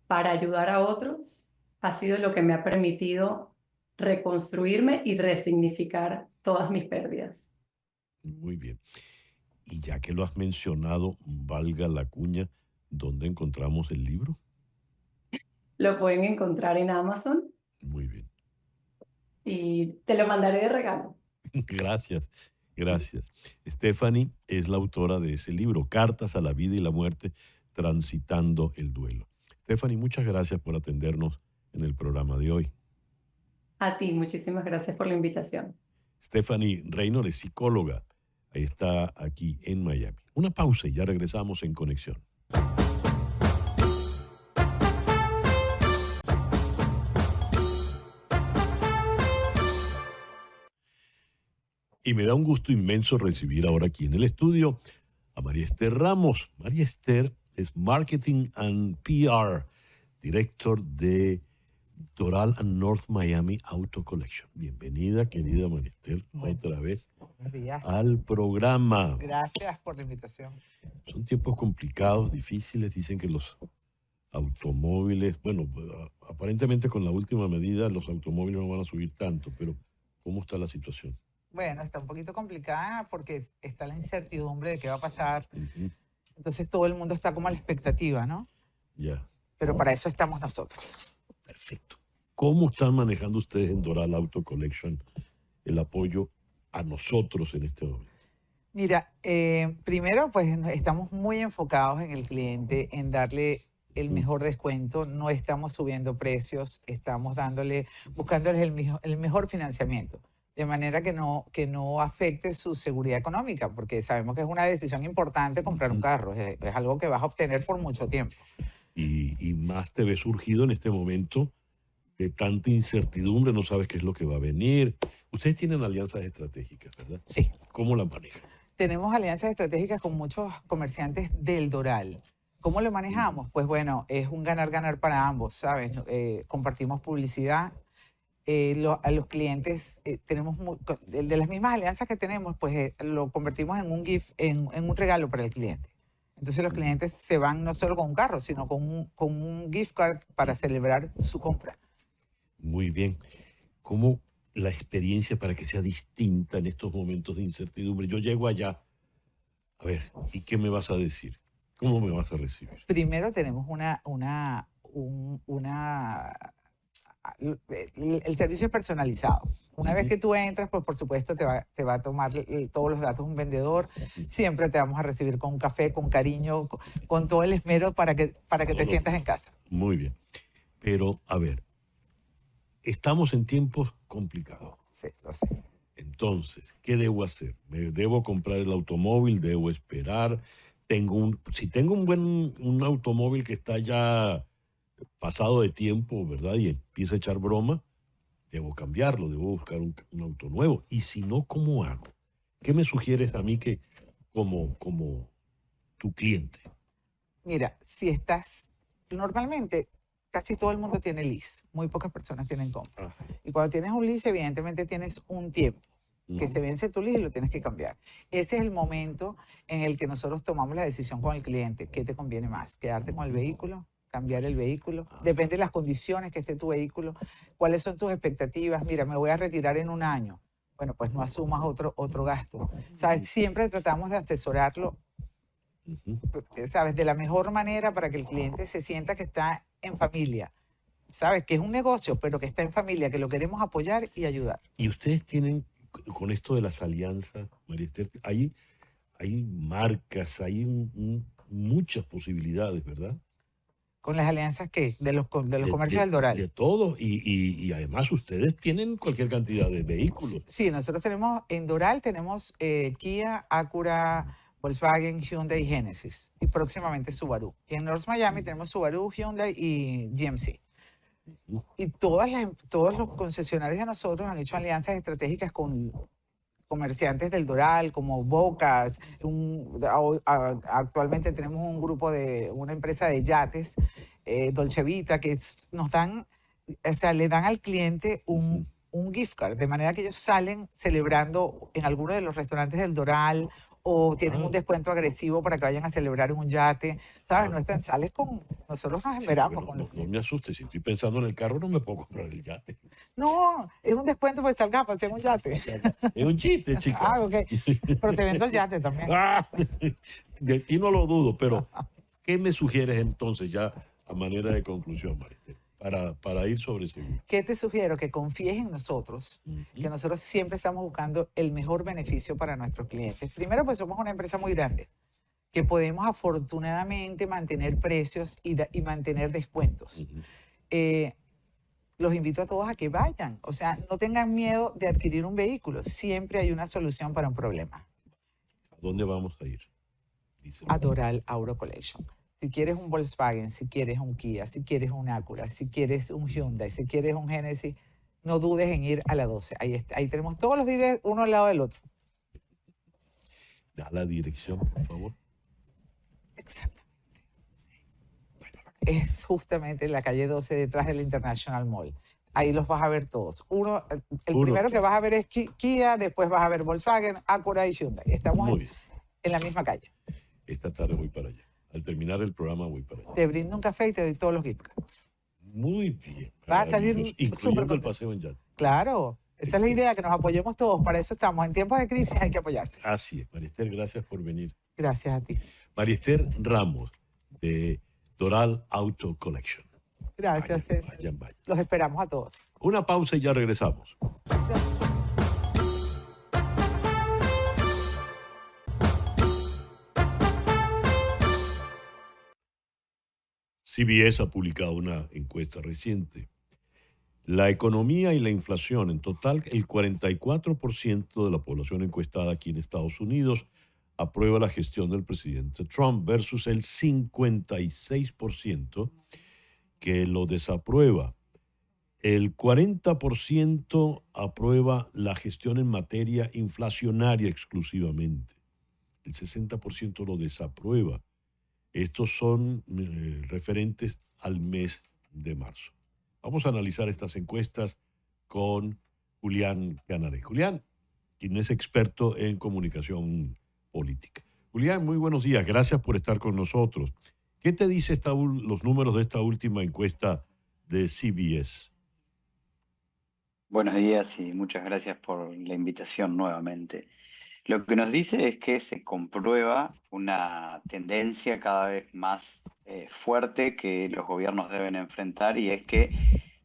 para ayudar a otros ha sido lo que me ha permitido reconstruirme y resignificar todas mis pérdidas. Muy bien. Y ya que lo has mencionado, valga la cuña, ¿dónde encontramos el libro? Lo pueden encontrar en Amazon Muy bien. y te lo mandaré de regalo. Gracias, gracias. Stephanie es la autora de ese libro, Cartas a la vida y la muerte, transitando el duelo. Stephanie, muchas gracias por atendernos en el programa de hoy. A ti, muchísimas gracias por la invitación. Stephanie Reynor es psicóloga. Ahí está aquí en Miami. Una pausa y ya regresamos en Conexión. Y me da un gusto inmenso recibir ahora aquí en el estudio a María Esther Ramos. María Esther es Marketing and PR, director de Doral and North Miami Auto Collection. Bienvenida, querida María Esther, otra vez Buenos días. al programa. Gracias por la invitación. Son tiempos complicados, difíciles. Dicen que los automóviles, bueno, aparentemente con la última medida los automóviles no van a subir tanto, pero ¿cómo está la situación? Bueno, está un poquito complicada porque está la incertidumbre de qué va a pasar. Ujú. Entonces todo el mundo está como a la expectativa, ¿no? Ya, Pero para eso estamos nosotros. perfecto. ¿Cómo están manejando ustedes en Doral Auto Collection el apoyo a nosotros en este momento? Mira, primero pues estamos muy enfocados en el cliente, en darle el mejor descuento. No estamos subiendo precios, estamos buscándoles el mejor financiamiento. De manera que no afecte su seguridad económica, porque sabemos que es una decisión importante comprar un carro, es algo que vas a obtener por mucho tiempo. Y más te ves surgido en este momento de tanta incertidumbre, no sabes qué es lo que va a venir. Ustedes tienen alianzas estratégicas, ¿verdad? Sí, ¿Cómo las manejan? tenemos alianzas estratégicas con muchos comerciantes del Doral. ¿Cómo lo manejamos? Pues bueno, es un ganar-ganar para ambos, ¿sabes? Compartimos publicidad. A los clientes tenemos de las mismas alianzas que tenemos, pues lo convertimos en un gift, en un regalo para el cliente. Entonces los clientes se van no solo con un carro, sino con un gift card para celebrar su compra. Muy bien. ¿Cómo la experiencia para que sea distinta en estos momentos de incertidumbre? Yo llego allá, a ver, ¿y qué me vas a decir? ¿Cómo me vas a recibir? Primero tenemos el servicio es personalizado. Una vez que tú entras, pues por supuesto te va a tomar todos los datos un vendedor. Siempre te vamos a recibir con un café, con cariño, con todo el esmero para que te sientas en casa. Muy bien. Pero, a ver, estamos en tiempos complicados. Sí, lo sé. Entonces, ¿qué debo hacer? ¿Me debo comprar el automóvil? ¿Debo esperar? Si tengo un automóvil que está ya pasado de tiempo, ¿verdad? Y empieza a echar broma, debo cambiarlo, debo buscar un auto nuevo. Y si no, ¿cómo hago? ¿Qué me sugieres a mí que como tu cliente? Mira, normalmente casi todo el mundo tiene lease, muy pocas personas tienen compra. Ajá. Y cuando tienes un lease, evidentemente tienes un tiempo que Ujú. se vence tu lease y lo tienes que cambiar. Ese es el momento en el que nosotros tomamos la decisión con el cliente. ¿Qué te conviene más? ¿Quedarte con el vehículo? ¿Cambiar el vehículo? Depende de las condiciones que esté tu vehículo. ¿Cuáles son tus expectativas? Mira, me voy a retirar en un año. Bueno, pues no asumas otro gasto. ¿Sabes? Siempre tratamos de asesorarlo, Ujú. ¿sabes? De la mejor manera para que el cliente se sienta que está en familia. ¿Sabes? Que es un negocio, pero que está en familia, que lo queremos apoyar y ayudar. Y ustedes tienen, con esto de las alianzas, María Esther, hay marcas, hay muchas posibilidades, ¿verdad? Con las alianzas que de los comercios del De Doral. todo. Y además ustedes tienen cualquier cantidad de vehículos. Sí, nosotros tenemos, en Doral tenemos Kia, Acura, Volkswagen, Hyundai y Genesis. Y próximamente Subaru. Y en North Miami tenemos Subaru, Hyundai y GMC. Y todos los concesionarios de nosotros han hecho alianzas estratégicas con comerciantes del Doral, como Bocas. Actualmente tenemos un grupo una empresa de yates, Dolce Vita, que nos dan, o sea, le dan al cliente un gift card, de manera que ellos salen celebrando en alguno de los restaurantes del Doral o tienen un descuento agresivo para que vayan a celebrar en un yate, ¿sabes? Sales con, nosotros nos Sí, esperamos bueno, con los no me asustes, si estoy pensando en el carro no me puedo comprar el yate. No, es un descuento porque salgas a pasear en un yate. Es un chiste, chica. Ah, ok. Pero te vendo el yate también. Ah, de ti no lo dudo, pero ¿qué me sugieres entonces ya a manera de conclusión, Marité, para ir sobre seguro? ¿Qué te sugiero? Que confíes en nosotros, que nosotros siempre estamos buscando el mejor beneficio para nuestros clientes. Primero, pues somos una empresa muy grande, que podemos afortunadamente mantener precios y mantener descuentos. Los invito a todos a que vayan. O sea, no tengan miedo de adquirir un vehículo. Siempre hay una solución para un problema. ¿A dónde vamos a ir? Dice. A Doral Auto Collection. Si quieres un Volkswagen, si quieres un Kia, si quieres un Acura, si quieres un Hyundai, si quieres un Genesis, no dudes en ir a la 12. Ahí tenemos todos los dealers uno al lado del otro. Da la dirección, por favor. Exactamente. Es justamente en la calle 12 detrás del International Mall. Ahí los vas a ver todos. El primero que vas a ver es Kia, después vas a ver Volkswagen, Acura y Hyundai. Estamos en la misma calle. Esta tarde voy para allá. Al terminar el programa voy para allá. Te brindo un café y te doy todos los gift cards. Muy bien. Va a salir incluyendo el paseo en yate. Claro. Esa es la idea, que nos apoyemos todos. Para eso estamos. En tiempos de crisis hay que apoyarse. Así es. María Esther, gracias por venir. Gracias a ti. María Esther Ramos, de Doral Auto Collection. Gracias, César. Los esperamos a todos. Una pausa y ya regresamos. CBS ha publicado una encuesta reciente. La economía y la inflación, en total, el 44% de la población encuestada aquí en Estados Unidos aprueba la gestión del presidente Trump versus el 56% que lo desaprueba. El 40% aprueba la gestión en materia inflacionaria exclusivamente. El 60% lo desaprueba. Estos son referentes al mes de marzo. Vamos a analizar estas encuestas con Julián Canaré. Julián, quien es experto en comunicación política. Julián, muy buenos días. Gracias por estar con nosotros. ¿Qué te dice los números de esta última encuesta de CBS? Buenos días y muchas gracias por la invitación nuevamente. Lo que nos dice es que se comprueba una tendencia cada vez más fuerte que los gobiernos deben enfrentar, y es que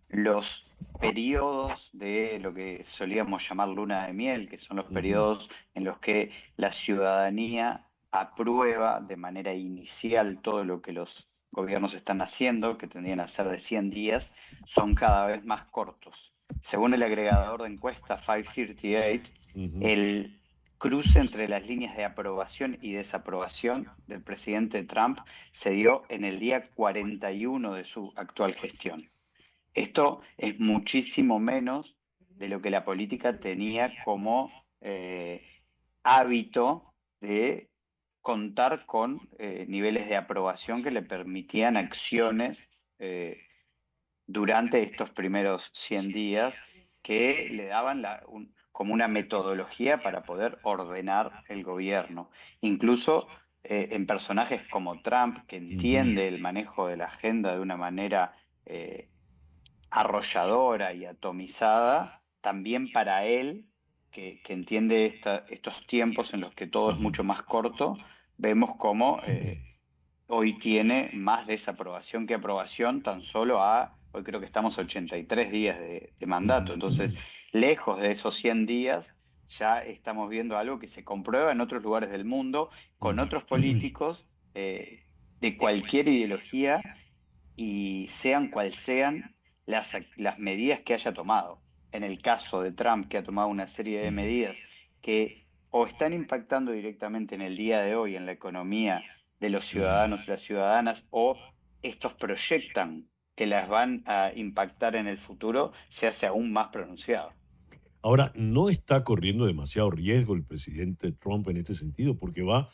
los periodos de lo que solíamos llamar luna de miel, que son los periodos en los que la ciudadanía aprueba de manera inicial todo lo que los gobiernos están haciendo, que tendrían a ser de 100 días, son cada vez más cortos. Según el agregador de encuesta 538, el cruce entre las líneas de aprobación y desaprobación del presidente Trump se dio en el día 41 de su actual gestión. Esto es muchísimo menos de lo que la política tenía como hábito de contar con niveles de aprobación que le permitían acciones durante estos primeros 100 días que le daban como una metodología para poder ordenar el gobierno. Incluso en personajes como Trump, que entiende el manejo de la agenda de una manera arrolladora y atomizada, también para él, que entiende estos tiempos en los que todo es mucho más corto, vemos cómo hoy tiene más desaprobación que aprobación, tan solo hoy creo que estamos a 83 días de mandato. Entonces, lejos de esos 100 días, ya estamos viendo algo que se comprueba en otros lugares del mundo, con otros políticos de cualquier ideología, y sean cual sean las medidas que haya tomado. En el caso de Trump, que ha tomado una serie de medidas que o están impactando directamente en el día de hoy en la economía de los ciudadanos y las ciudadanas, o estos proyectan que las van a impactar en el futuro, se hace aún más pronunciado. Ahora, no está corriendo demasiado riesgo el presidente Trump en este sentido, porque va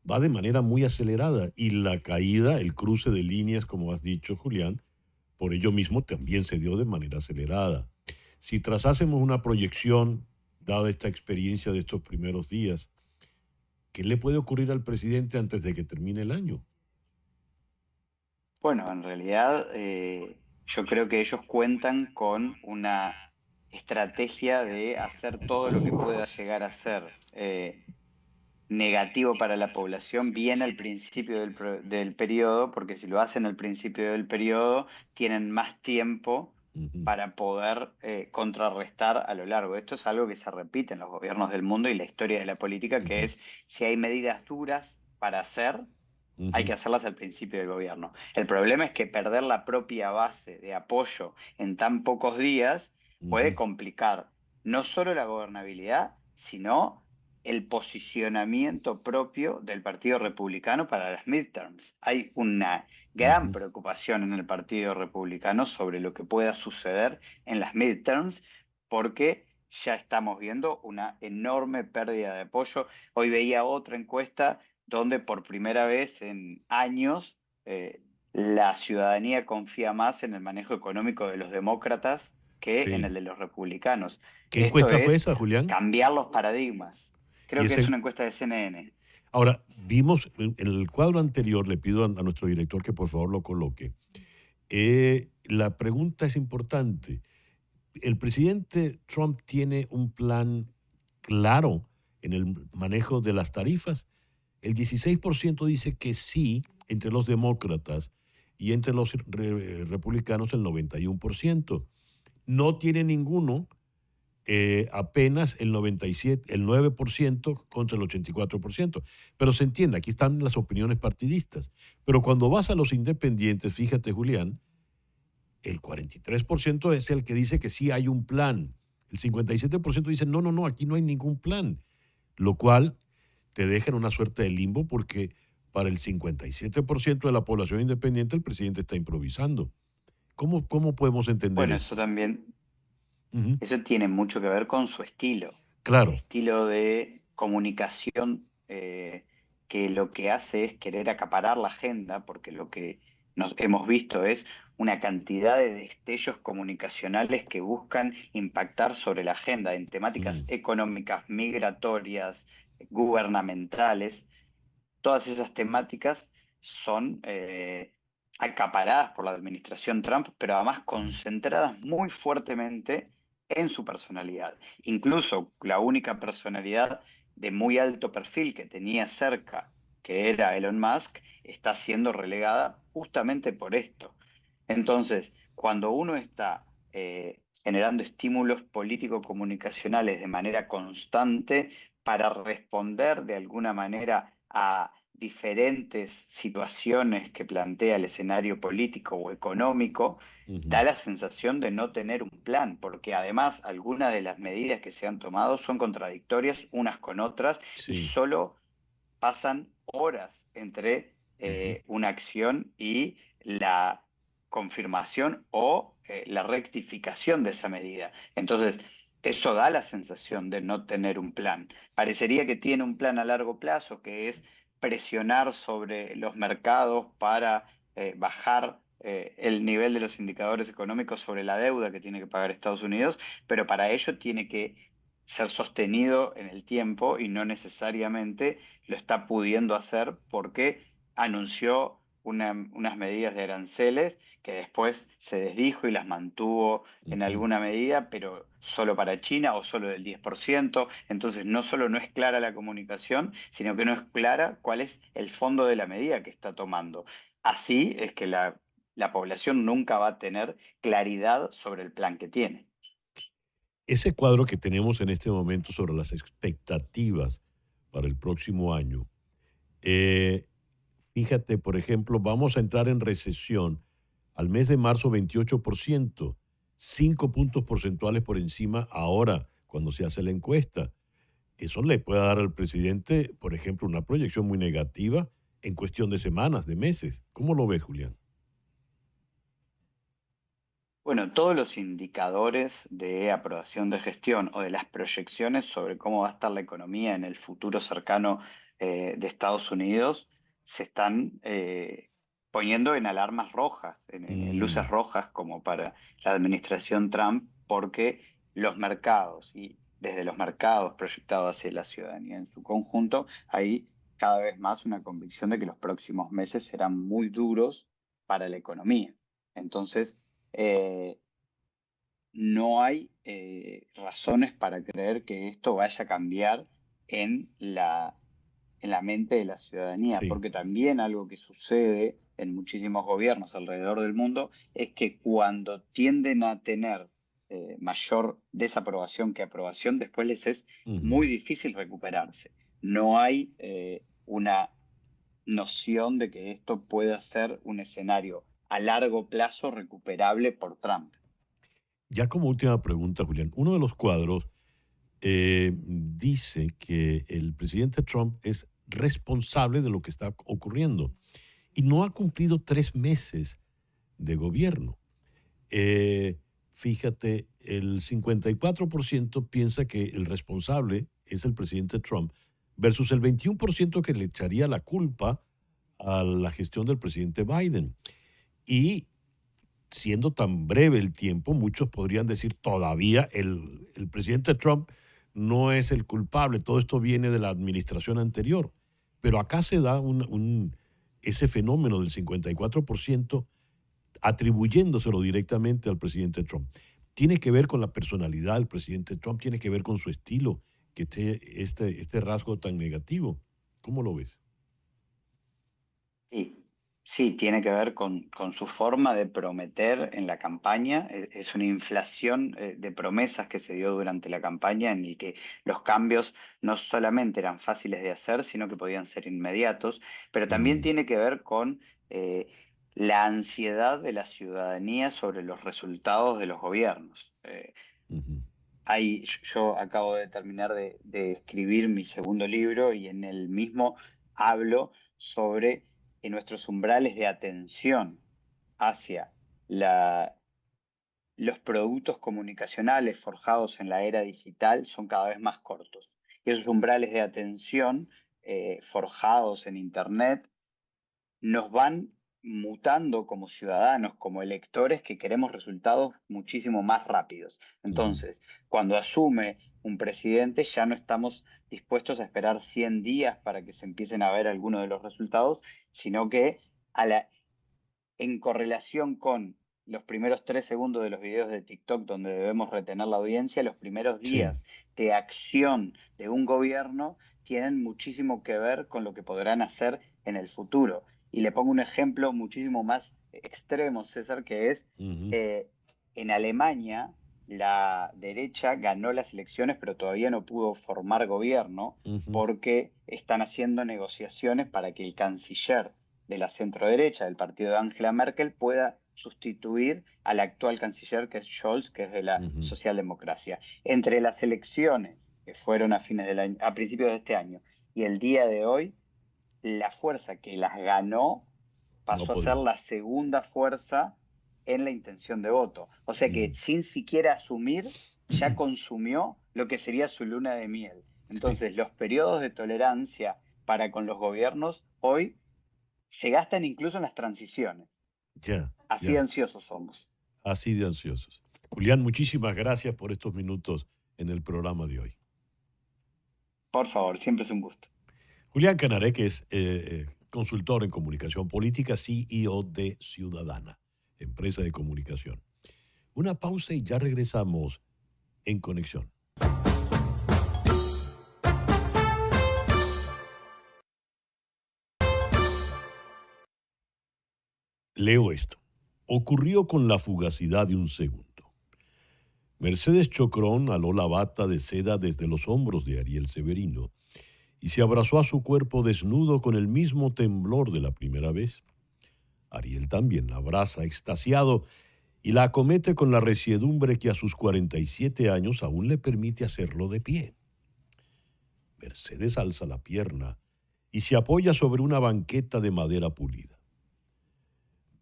de manera muy acelerada, y la caída, el cruce de líneas, como has dicho, Julián, por ello mismo también se dio de manera acelerada. Si trazásemos una proyección, dada esta experiencia de estos primeros días, ¿qué le puede ocurrir al presidente antes de que termine el año? Bueno, en realidad yo creo que ellos cuentan con una estrategia de hacer todo lo que pueda llegar a ser negativo para la población bien al principio del periodo, porque si lo hacen al principio del periodo, tienen más tiempo para poder contrarrestar a lo largo. Esto es algo que se repite en los gobiernos del mundo y la historia de la política, que es, si hay medidas duras para hacer, hay que hacerlas al principio del gobierno. El problema es que perder la propia base de apoyo en tan pocos días puede complicar no solo la gobernabilidad, sino el posicionamiento propio del Partido Republicano para las midterms. Hay una gran preocupación en el Partido Republicano sobre lo que pueda suceder en las midterms, porque ya estamos viendo una enorme pérdida de apoyo. Hoy veía otra encuesta donde por primera vez en años la ciudadanía confía más en el manejo económico de los demócratas que en Sí. el de los republicanos. ¿Qué Esto encuesta fue es esa, Julián? cambiar los paradigmas. Y Creo que es ese, una encuesta de CNN. ahora, vimos en el cuadro anterior, le pido a nuestro director que por favor lo coloque. La pregunta es importante. El presidente Trump tiene un plan claro en el manejo de las tarifas. El 16% dice que sí entre los demócratas y entre los republicanos el 91%. No tiene ninguno, apenas el 97, el 9% contra el 84%. Pero se entiende, aquí están las opiniones partidistas. Pero cuando vas a los independientes, fíjate, Julián, el 43% es el que dice que sí hay un plan. El 57% dice, no, no, no, aquí no hay ningún plan. Lo cual te deja en una suerte de limbo porque para el 57% de la población independiente el presidente está improvisando. ¿Cómo podemos entender Bueno, esto? eso también, Ujú. eso tiene mucho que ver con su estilo. Claro. Estilo de comunicación que lo que hace es querer acaparar la agenda, porque lo que nos hemos visto es una cantidad de destellos comunicacionales que buscan impactar sobre la agenda en temáticas económicas, migratorias, gubernamentales. Todas esas temáticas son acaparadas por la administración Trump, pero además concentradas muy fuertemente en su personalidad. Incluso la única personalidad de muy alto perfil que tenía cerca, que era Elon Musk, está siendo relegada justamente por esto. Entonces, cuando uno está generando estímulos político-comunicacionales de manera constante para responder de alguna manera a diferentes situaciones que plantea el escenario político o económico, da la sensación de no tener un plan, porque además algunas de las medidas que se han tomado son contradictorias unas con otras y Sí. solo pasan horas entre Ujú. una acción y la confirmación o la rectificación de esa medida. Entonces, eso da la sensación de no tener un plan. Parecería que tiene un plan a largo plazo, que es presionar sobre los mercados para bajar el nivel de los indicadores económicos sobre la deuda que tiene que pagar Estados Unidos, pero para ello tiene que ser sostenido en el tiempo y no necesariamente lo está pudiendo hacer porque anunció unas medidas de aranceles que después se desdijo y las mantuvo en alguna medida, pero solo para China o solo del 10%. Entonces no solo no es clara la comunicación, sino que no es clara cuál es el fondo de la medida que está tomando. Así es que la población nunca va a tener claridad sobre el plan que tiene. Ese cuadro que tenemos en este momento sobre las expectativas para el próximo año, eh, fíjate, por ejemplo, vamos a entrar en recesión al mes de marzo 28%, 5 puntos porcentuales por encima ahora cuando se hace la encuesta. Eso le puede dar al presidente, por ejemplo, una proyección muy negativa en cuestión de semanas, de meses. ¿Cómo lo ves, Julián? Bueno, todos los indicadores de aprobación de gestión o de las proyecciones sobre cómo va a estar la economía en el futuro cercano de Estados Unidos se están poniendo en alarmas rojas, en luces rojas como para la administración Trump, porque los mercados y desde los mercados proyectados hacia la ciudadanía en su conjunto, hay cada vez más una convicción de que los próximos meses serán muy duros para la economía. Entonces, eh, no hay razones para creer que esto vaya a cambiar en la mente de la ciudadanía, Sí. porque también algo que sucede en muchísimos gobiernos alrededor del mundo es que cuando tienden a tener mayor desaprobación que aprobación, después les es muy difícil recuperarse. No hay una noción de que esto pueda ser un escenario a largo plazo recuperable por Trump. Ya como última pregunta, Julián, uno de los cuadros dice que el presidente Trump es responsable de lo que está ocurriendo y no ha cumplido 3 meses de gobierno. Fíjate, el 54% piensa que el responsable es el presidente Trump versus el 21% que le echaría la culpa a la gestión del presidente Biden. Y siendo tan breve el tiempo, muchos podrían decir todavía el presidente Trump no es el culpable, todo esto viene de la administración anterior. Pero acá se da ese fenómeno del 54% atribuyéndoselo directamente al presidente Trump. Tiene que ver con la personalidad del presidente Trump, tiene que ver con su estilo, que esté este rasgo tan negativo. ¿Cómo lo ves? Sí, tiene que ver con su forma de prometer en la campaña. Es una inflación de promesas que se dio durante la campaña en el que los cambios no solamente eran fáciles de hacer, sino que podían ser inmediatos, pero también tiene que ver con la ansiedad de la ciudadanía sobre los resultados de los gobiernos. Yo acabo de terminar de escribir mi segundo libro y en el mismo hablo sobre nuestros umbrales de atención hacia los productos comunicacionales forjados en la era digital son cada vez más cortos. Y esos umbrales de atención forjados en Internet nos van mutando como ciudadanos, como electores que queremos resultados muchísimo más rápidos. Entonces, cuando asume un presidente, ya no estamos dispuestos a esperar 100 días para que se empiecen a ver algunos de los resultados, sino que en correlación con los primeros 3 segundos de los videos de TikTok donde debemos retener la audiencia, los primeros días de acción de un gobierno tienen muchísimo que ver con lo que podrán hacer en el futuro. Y le pongo un ejemplo muchísimo más extremo, César, que es en Alemania la derecha ganó las elecciones, pero todavía no pudo formar gobierno porque están haciendo negociaciones para que el canciller de la centroderecha, del partido de Angela Merkel, pueda sustituir al actual canciller, que es Scholz, que es de la socialdemocracia. Entre las elecciones que fueron a principios de este año y el día de hoy, la fuerza que las ganó pasó a ser la segunda fuerza en la intención de voto. O sea que sin siquiera asumir, ya consumió lo que sería su luna de miel. Entonces, los periodos de tolerancia para con los gobiernos hoy se gastan incluso en las transiciones. Así de ansiosos somos. Así de ansiosos. Julián, muchísimas gracias por estos minutos en el programa de hoy. Por favor, siempre es un gusto. Julián Canarek es consultor en comunicación política, CEO de Ciudadana, empresa de comunicación. Una pausa y ya regresamos en Conexión. Leo esto. Ocurrió con la fugacidad de un segundo. Mercedes Chocrón aló la bata de seda desde los hombros de Ariel Severino y se abrazó a su cuerpo desnudo con el mismo temblor de la primera vez. Ariel también la abraza extasiado y la acomete con la resiedumbre que a sus 47 años aún le permite hacerlo de pie. Mercedes alza la pierna y se apoya sobre una banqueta de madera pulida.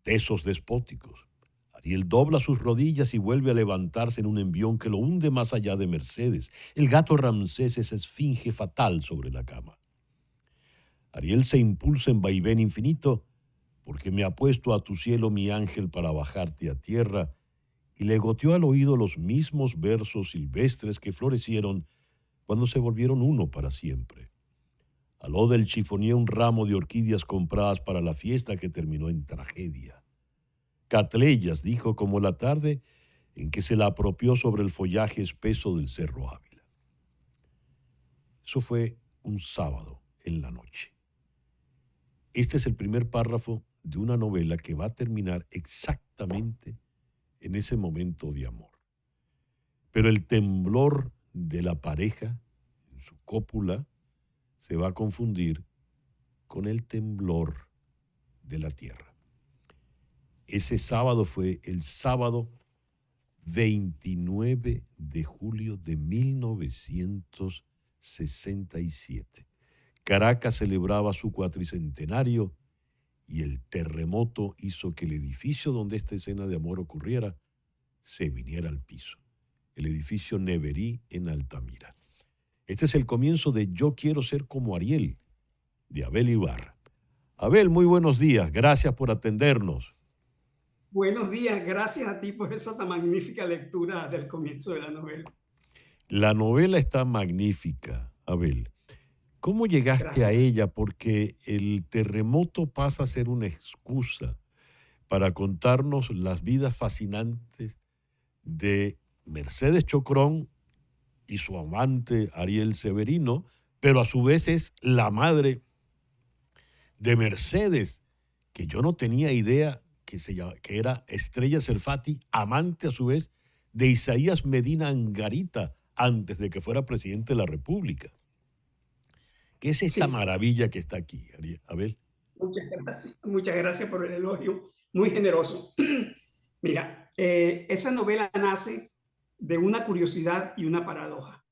Besos despóticos. Ariel dobla sus rodillas y vuelve a levantarse en un envión que lo hunde más allá de Mercedes. El gato Ramsés es esfinge fatal sobre la cama. Ariel se impulsa en vaivén infinito porque me ha puesto a tu cielo mi ángel para bajarte a tierra, y le goteó al oído los mismos versos silvestres que florecieron cuando se volvieron uno para siempre. Aló del chifonía un ramo de orquídeas compradas para la fiesta que terminó en tragedia. Catleyas, dijo, como la tarde en que se la apropió sobre el follaje espeso del Cerro Ávila. Eso fue un sábado en la noche. Este es el primer párrafo de una novela que va a terminar exactamente en ese momento de amor. Pero el temblor de la pareja en su cópula se va a confundir con el temblor de la tierra. Ese sábado fue el sábado 29 de julio de 1967. Caracas celebraba su cuatricentenario y el terremoto hizo que el edificio donde esta escena de amor ocurriera se viniera al piso. el edificio Neverí en Altamira. Este es el comienzo de Yo quiero ser como Ariel, de Abel Ibarra. Abel, muy buenos días. Gracias por atendernos. Buenos días. Gracias a ti por esa tan magnífica lectura del comienzo de la novela. La novela está magnífica, Abel. ¿Cómo llegaste Gracias. a ella? Porque el terremoto pasa a ser una excusa para contarnos las vidas fascinantes de Mercedes Chocrón y su amante Ariel Severino, pero a su vez es la madre de Mercedes, que yo no tenía idea que era Estrella Serfati, amante a su vez de Isaías Medina Angarita, antes de que fuera presidente de la República. ¿Qué es esta maravilla que está aquí, Abel? Muchas gracias por el elogio, muy generoso. Mira, esa novela nace de una curiosidad y una paradoja.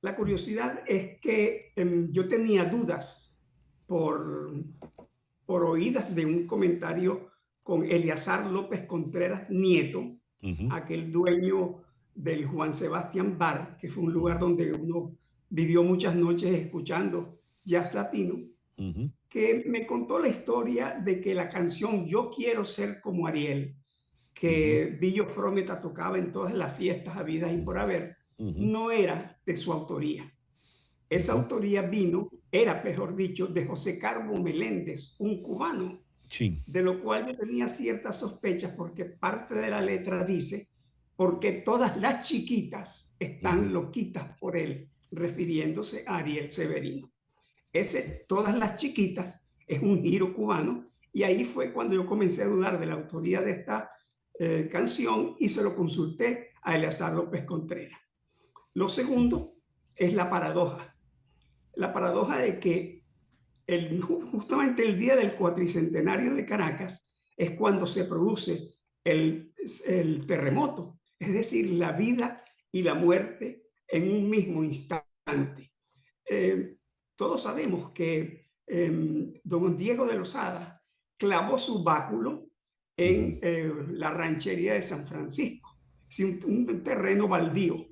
La curiosidad es que yo tenía dudas por oídas de un comentario con Eleazar López Contreras Nieto, aquel dueño del Juan Sebastián Bar, que fue un lugar donde uno vivió muchas noches escuchando jazz latino, que me contó la historia de que la canción Yo quiero ser como Ariel, que Billo Frometa tocaba en todas las fiestas habidas y por haber, no era de su autoría. Esa autoría era, mejor dicho, de José Carbo Meléndez, un cubano, de lo cual yo tenía ciertas sospechas porque parte de la letra dice, porque todas las chiquitas están loquitas por él, refiriéndose a Ariel Severino. Ese todas las chiquitas es un giro cubano y ahí fue cuando yo comencé a dudar de la autoría de esta canción y se lo consulté a Eleazar López Contreras. Lo segundo es la paradoja. La paradoja de que justamente el día del cuatricentenario de Caracas es cuando se produce el terremoto, es decir, la vida y la muerte en un mismo instante. Todos sabemos que don Diego de Lozada clavó su báculo en la ranchería de San Francisco, un terreno baldío,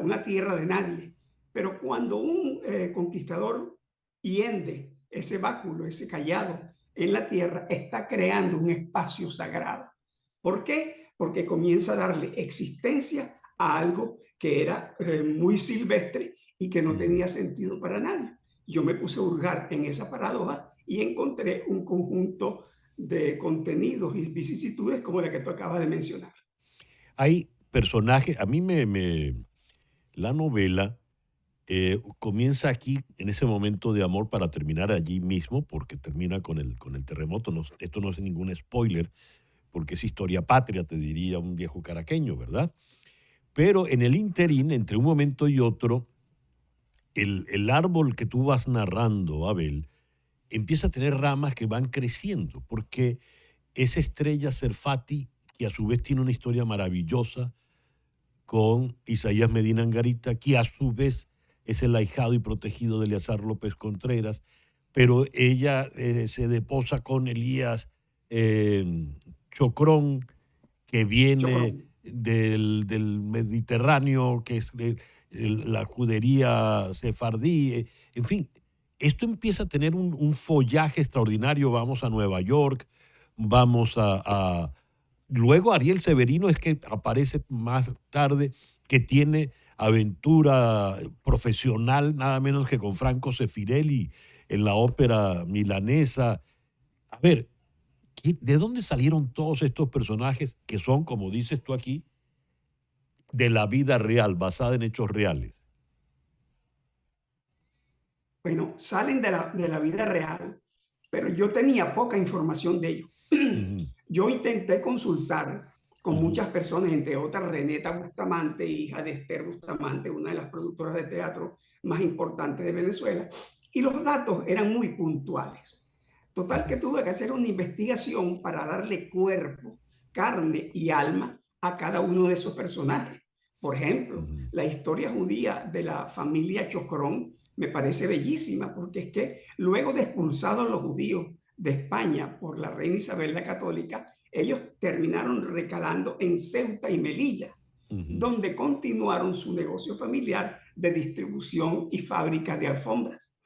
una tierra de nadie. Pero cuando un conquistador hiende ese báculo, ese cayado en la tierra, está creando un espacio sagrado. ¿Por qué? Porque comienza a darle existencia a algo que era muy silvestre y que no tenía sentido para nadie. Yo me puse a hurgar en esa paradoja y encontré un conjunto de contenidos y vicisitudes como la que tú acabas de mencionar. Hay personajes, a mí la novela comienza aquí en ese momento de amor para terminar allí mismo, porque termina con el terremoto. Esto no es ningún spoiler, porque es historia patria, te diría un viejo caraqueño, ¿verdad? Pero en el interín, entre un momento y otro, el árbol que tú vas narrando, Abel, empieza a tener ramas que van creciendo, porque esa Estrella Serfati, que a su vez tiene una historia maravillosa con Isaías Medina Angarita, que a su vez es el ahijado y protegido de Eleazar López Contreras, pero ella se deposa con Elías Chocrón, que viene del Mediterráneo, que es la judería sefardí, en fin. Esto empieza a tener un follaje extraordinario. Vamos a Nueva York, vamos luego Ariel Severino es que aparece más tarde, que tiene aventura profesional nada menos que con Franco Sefirelli en la ópera milanesa. A ver, ¿de dónde salieron todos estos personajes que son, como dices tú aquí, de la vida real, basada en hechos reales? Bueno, salen de la vida real, pero yo tenía poca información de ellos. Yo intenté consultar con muchas personas, entre otras Reneta Bustamante, hija de Esther Bustamante, una de las productoras de teatro más importantes de Venezuela, y los datos eran muy puntuales. Total que tuve que hacer una investigación para darle cuerpo, carne y alma a cada uno de esos personajes. Por ejemplo, la historia judía de la familia Chocrón me parece bellísima, porque es que luego de expulsados los judíos de España por la reina Isabel la Católica, ellos terminaron recalando en Ceuta y Melilla. donde continuaron su negocio familiar de distribución y fábrica de alfombras.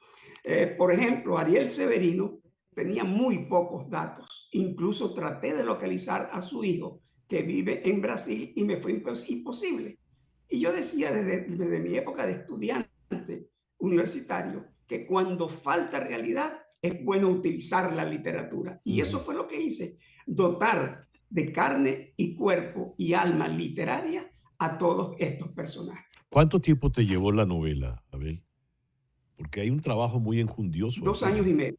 Por ejemplo, Ariel Severino tenía muy pocos datos. Incluso traté de localizar a su hijo, que vive en Brasil, y me fue imposible. Y yo decía desde mi época de estudiante universitario que cuando falta realidad es bueno utilizar la literatura. Y eso fue lo que hice, dotar de carne y cuerpo y alma literaria a todos estos personajes. ¿Cuánto tiempo te llevó la novela, Abel? Porque hay un trabajo muy enjundioso. 2 años y medio.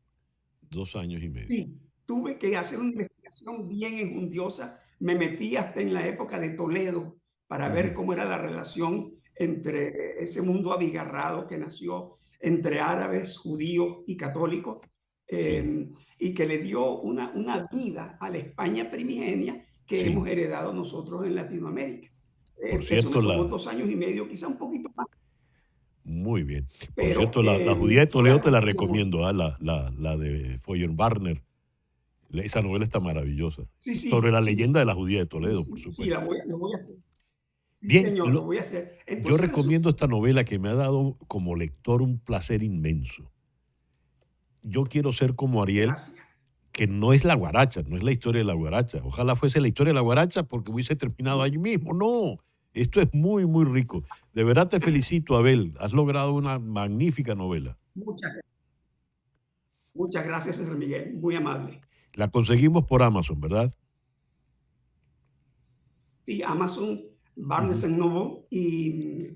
2 años y medio. Sí, tuve que hacer una investigación bien enjundiosa. Me metí hasta en la época de Toledo para ver cómo era la relación entre ese mundo abigarrado que nació entre árabes, judíos y católicos, y que le dio una vida a la España primigenia que hemos heredado nosotros en Latinoamérica. Por cierto, eso me tomó 2 años y medio, quizá un poquito más. Muy bien. Por Pero, cierto, la Judía de Toledo te la recomiendo, la de Feuerbarner. Esa novela está maravillosa. Sí, Sobre la leyenda de la Judía de Toledo, por supuesto. Sí, lo voy a hacer. Bien, Señor, lo voy a hacer. Yo Entonces, recomiendo esta novela que me ha dado como lector un placer inmenso. Yo quiero ser como Ariel, que no es la guaracha, no es la historia de la guaracha. Ojalá fuese la historia de la guaracha porque hubiese terminado allí mismo. No, esto es muy, muy rico. De verdad te felicito, Abel. Has logrado una magnífica novela. Muchas gracias, señor Miguel. Muy amable. La conseguimos por Amazon, ¿verdad? Sí, Amazon, Barnes Noble y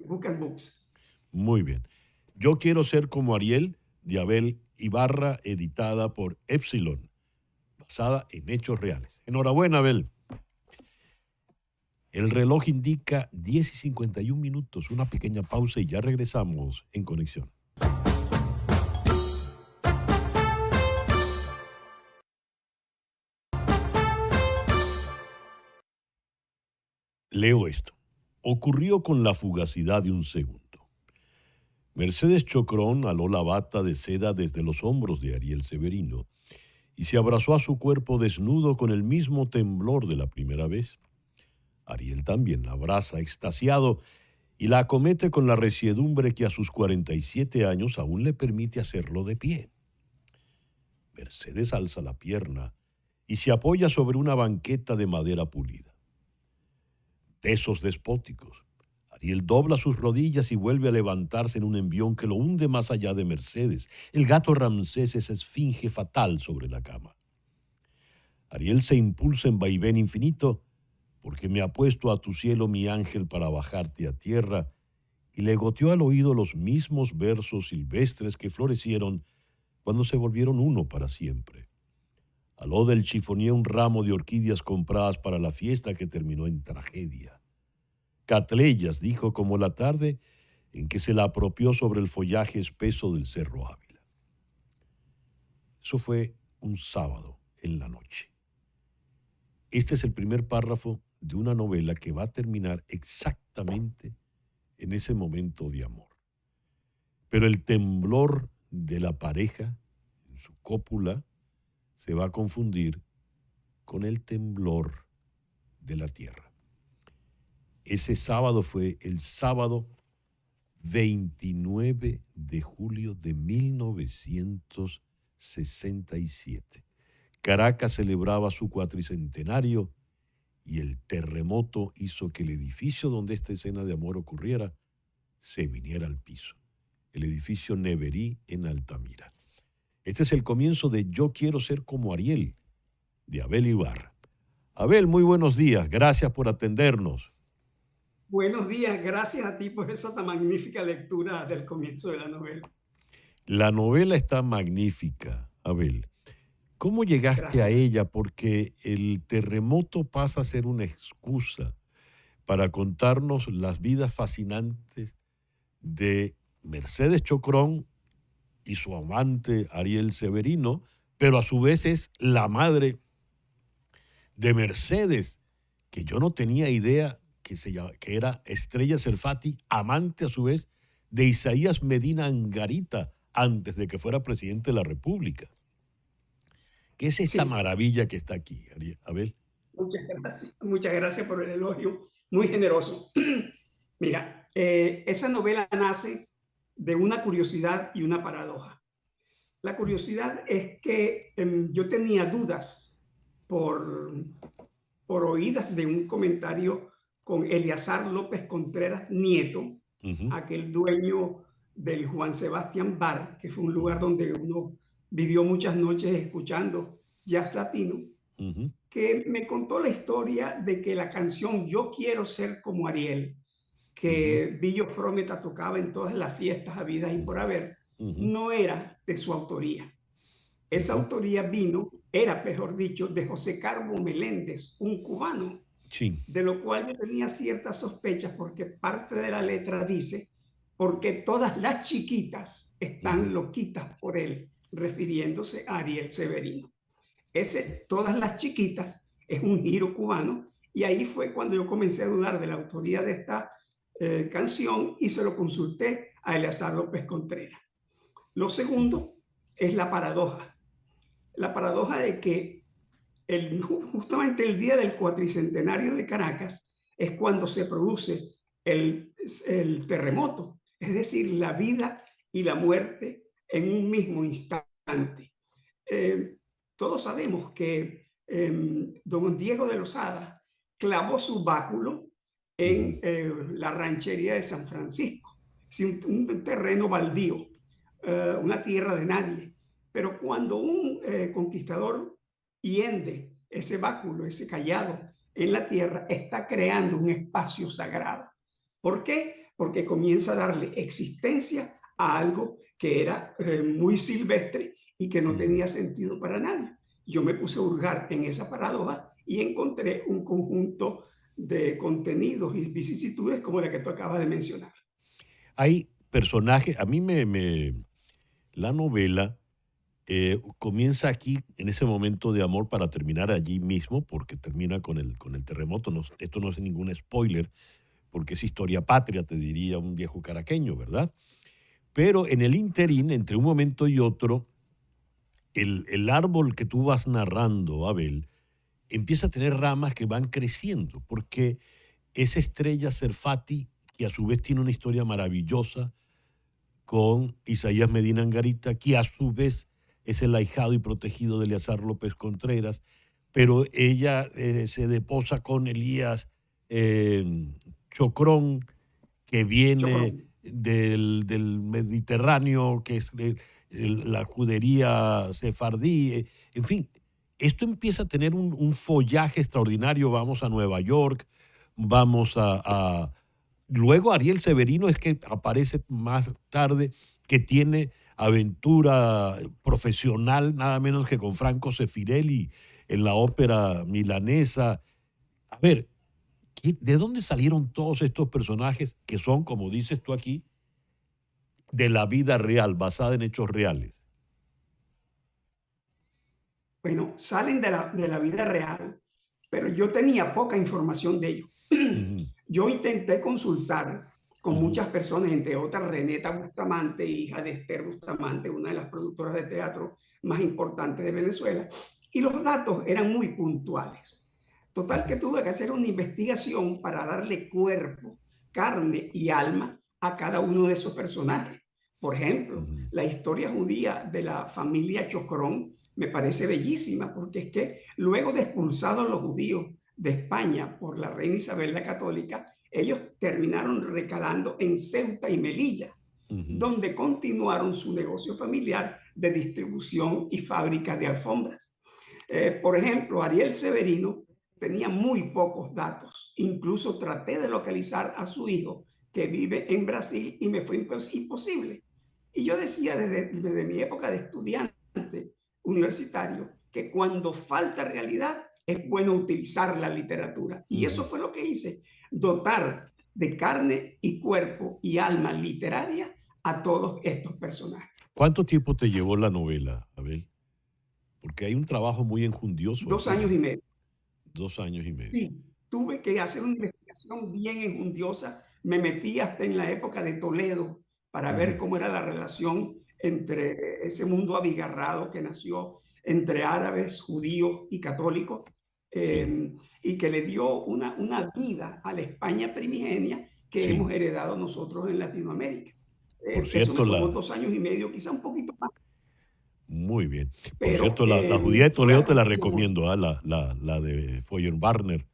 Book and Books. Muy bien. Yo quiero ser como Ariel, de Abel Ibarra, editada por Epsilon, basada en hechos reales. Enhorabuena, Abel. El reloj indica 10:51. Una pequeña pausa y ya regresamos en Conexión. Leo esto. Ocurrió con la fugacidad de un segundo. Mercedes Chocrón aló la bata de seda desde los hombros de Ariel Severino y se abrazó a su cuerpo desnudo con el mismo temblor de la primera vez. Ariel también la abraza extasiado y la acomete con la resiedumbre que a sus 47 años aún le permite hacerlo de pie. Mercedes alza la pierna y se apoya sobre una banqueta de madera pulida. Besos despóticos. Ariel dobla sus rodillas y vuelve a levantarse en un envión que lo hunde más allá de Mercedes. El gato Ramsés es esfinge fatal sobre la cama. Ariel se impulsa en vaivén infinito porque me ha puesto a tu cielo mi ángel para bajarte a tierra, y le goteó al oído los mismos versos silvestres que florecieron cuando se volvieron uno para siempre. Aló del chifoné un ramo de orquídeas compradas para la fiesta que terminó en tragedia. Catleyas, dijo, como la tarde en que se la apropió sobre el follaje espeso del Cerro Ávila. Eso fue un sábado en la noche. Este es el primer párrafo de una novela que va a terminar exactamente en ese momento de amor. Pero el temblor de la pareja en su cópula se va a confundir con el temblor de la tierra. Ese sábado fue el sábado 29 de julio de 1967. Caracas celebraba su cuatricentenario y el terremoto hizo que el edificio donde esta escena de amor ocurriera se viniera al piso. El edificio Neverí en Altamira. Este es el comienzo de Yo quiero ser como Ariel, de Abel Ibarra. Abel, muy buenos días. Gracias por atendernos. Buenos días. Gracias a ti por esa tan magnífica lectura del comienzo de la novela. La novela está magnífica, Abel. ¿Cómo llegaste a ella? Porque el terremoto pasa a ser una excusa para contarnos las vidas fascinantes de Mercedes Chocrón y su amante Ariel Severino, pero a su vez es la madre de Mercedes, que yo no tenía idea que era Estrella Serfati, amante a su vez de Isaías Medina Angarita, antes de que fuera presidente de la República. ¿Qué es esta maravilla que está aquí, Abel? Muchas gracias por el elogio. muy generoso. Mira, esa novela nace de una curiosidad y una paradoja. La curiosidad es que yo tenía dudas por oídas de un comentario con Eleazar López Contreras Nieto, aquel dueño del Juan Sebastián Bar, que fue un lugar donde uno vivió muchas noches escuchando jazz latino, que me contó la historia de que la canción Yo quiero ser como Ariel, que Billo Frometa tocaba en todas las fiestas habidas y por haber, no era de su autoría. Esa autoría era, mejor dicho, de José Carbo Meléndez, un cubano, de lo cual yo tenía ciertas sospechas porque parte de la letra dice, porque todas las chiquitas están loquitas por él, refiriéndose a Ariel Severino. Ese todas las chiquitas es un giro cubano y ahí fue cuando yo comencé a dudar de la autoría de esta canción y se lo consulté a Eleazar López Contreras. Lo segundo es la paradoja. La paradoja de que justamente el día del cuatricentenario de Caracas es cuando se produce el terremoto, es decir, la vida y la muerte en un mismo instante. Todos sabemos que don Diego de Lozada clavó su báculo en la ranchería de San Francisco, un terreno baldío, una tierra de nadie. Pero cuando un conquistador hiende ese báculo, ese cayado en la tierra, está creando un espacio sagrado. ¿Por qué? Porque comienza a darle existencia a algo que era muy silvestre y que no tenía sentido para nadie. Yo me puse a hurgar en esa paradoja y encontré un conjunto de contenidos y vicisitudes como la que tú acabas de mencionar. Hay personajes, a mí la novela comienza aquí, en ese momento de amor, para terminar allí mismo, porque termina con el terremoto. Esto no es ningún spoiler, porque es historia patria, te diría un viejo caraqueño, ¿verdad? Pero en el interín, entre un momento y otro, el árbol que tú vas narrando, Abel, empieza a tener ramas que van creciendo, porque esa Estrella Serfati, que a su vez tiene una historia maravillosa con Isaías Medina Angarita, que a su vez es el ahijado y protegido de Eleazar López Contreras, pero ella se deposa con Elías Chocrón, que viene del Mediterráneo, que es la judería sefardí. En fin, esto empieza a tener un follaje extraordinario. Vamos a Nueva York, vamos luego Ariel Severino es que aparece más tarde, que tiene aventura profesional nada menos que con Franco Sefirelli en la ópera milanesa. A ver, ¿de dónde salieron todos estos personajes que son, como dices tú aquí, de la vida real, basada en hechos reales? Bueno, salen de la vida real, pero yo tenía poca información de ellos. Yo intenté consultar con muchas personas, entre otras Reneta Bustamante, hija de Esther Bustamante, una de las productoras de teatro más importantes de Venezuela, y los datos eran muy puntuales. Total que tuve que hacer una investigación para darle cuerpo, carne y alma a cada uno de esos personajes. Por ejemplo, la historia judía de la familia Chocrón me parece bellísima, porque es que luego de expulsados los judíos de España por la reina Isabel la Católica, ellos terminaron recalando en Ceuta y Melilla, donde continuaron su negocio familiar de distribución y fábrica de alfombras. Por ejemplo, Ariel Severino tenía muy pocos datos. Incluso traté de localizar a su hijo, que vive en Brasil, y me fue imposible. Y yo decía desde mi época de estudiante universitario que cuando falta realidad es bueno utilizar la literatura. Y eso fue lo que hice, dotar de carne y cuerpo y alma literaria a todos estos personajes. ¿Cuánto tiempo te llevó la novela, Abel? Porque hay un trabajo muy enjundioso. 2 años y medio. 2 años y medio. Sí, tuve que hacer una investigación bien enjundiosa. Me metí hasta en la época de Toledo para ver cómo era la relación entre ese mundo abigarrado que nació entre árabes, judíos y católicos y que le dio una vida a la España primigenia que hemos heredado nosotros en Latinoamérica. Por Eso cierto, me tomó 2 años y medio, quizá un poquito más. Muy bien. Por Pero cierto, la Judía de Toledo te la digamos, recomiendo, la de Feuerbarner.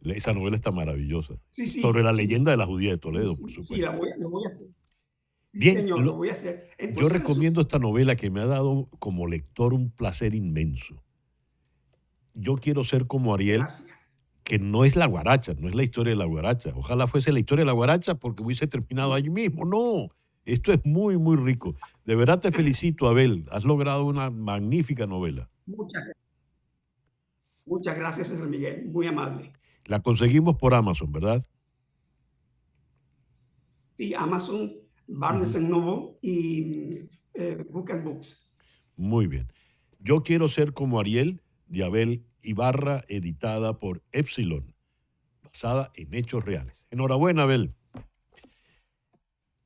Esa novela está maravillosa. sí, Sobre la sí, leyenda de la Judía de sí, Toledo, por sí, supuesto. lo voy a hacer. Sí, Bien, señor, lo voy a hacer. yo Entonces, recomiendo esta novela que me ha dado como lector un placer inmenso. Yo quiero ser como Ariel, gracias. que no es la guaracha, no es la historia de la guaracha. Ojalá fuese la historia de la guaracha porque hubiese terminado allí mismo. No, esto es muy, muy rico. De verdad te felicito, Abel. Has logrado una magnífica novela. Muchas gracias, señor Miguel. Muy amable. La conseguimos por Amazon, ¿verdad? Sí, Amazon, Barnes Noble y Book and Books. Muy bien. Yo quiero ser como Ariel, de Abel Ibarra, editada por Epsilon, basada en hechos reales. Enhorabuena, Abel.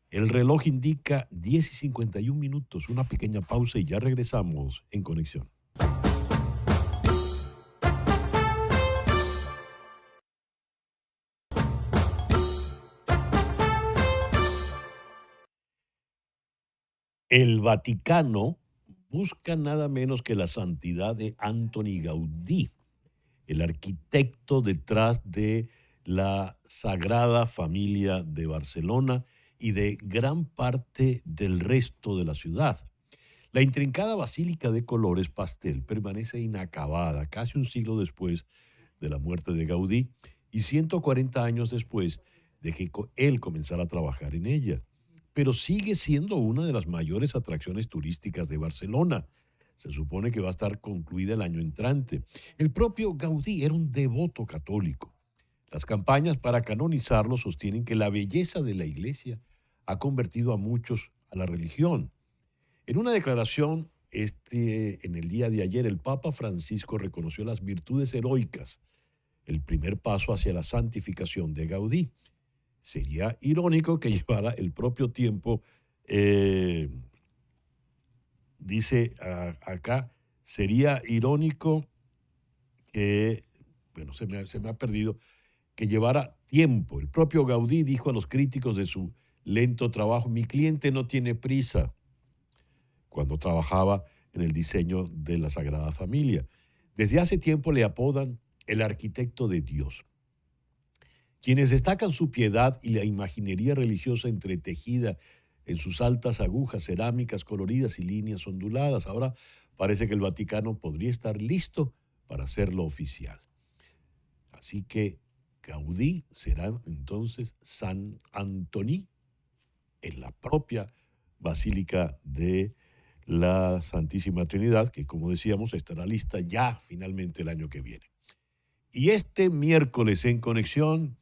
El reloj indica 10:51, una pequeña pausa y ya regresamos en Conexión. El Vaticano busca nada menos que la santidad de Antoni Gaudí, el arquitecto detrás de la Sagrada Familia de Barcelona y de gran parte del resto de la ciudad. La intrincada basílica de colores pastel permanece inacabada casi un siglo después de la muerte de Gaudí y 140 años después de que él comenzara a trabajar en ella. Pero sigue siendo una de las mayores atracciones turísticas de Barcelona. Se supone que va a estar concluida el año entrante. El propio Gaudí era un devoto católico. Las campañas para canonizarlo sostienen que la belleza de la iglesia ha convertido a muchos a la religión. En una declaración en el día de ayer, el Papa Francisco reconoció las virtudes heroicas, el primer paso hacia la santificación de Gaudí. Sería irónico que llevara el propio tiempo, dice acá, sería irónico que, bueno, se me ha perdido, que llevara tiempo. El propio Gaudí dijo a los críticos de su lento trabajo, mi cliente no tiene prisa, cuando trabajaba en el diseño de la Sagrada Familia. Desde hace tiempo le apodan el arquitecto de Dios. Quienes destacan su piedad y la imaginería religiosa entretejida en sus altas agujas cerámicas coloridas y líneas onduladas. Ahora parece que el Vaticano podría estar listo para hacerlo oficial. Así que Gaudí será entonces San Antoni en la propia Basílica de la Santísima Trinidad, que como decíamos estará lista ya finalmente el año que viene. Y este miércoles en Conexión,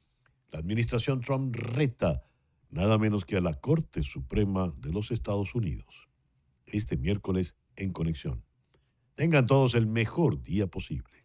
la administración Trump reta nada menos que a la Corte Suprema de los Estados Unidos. Este miércoles en Conexión. Tengan todos el mejor día posible.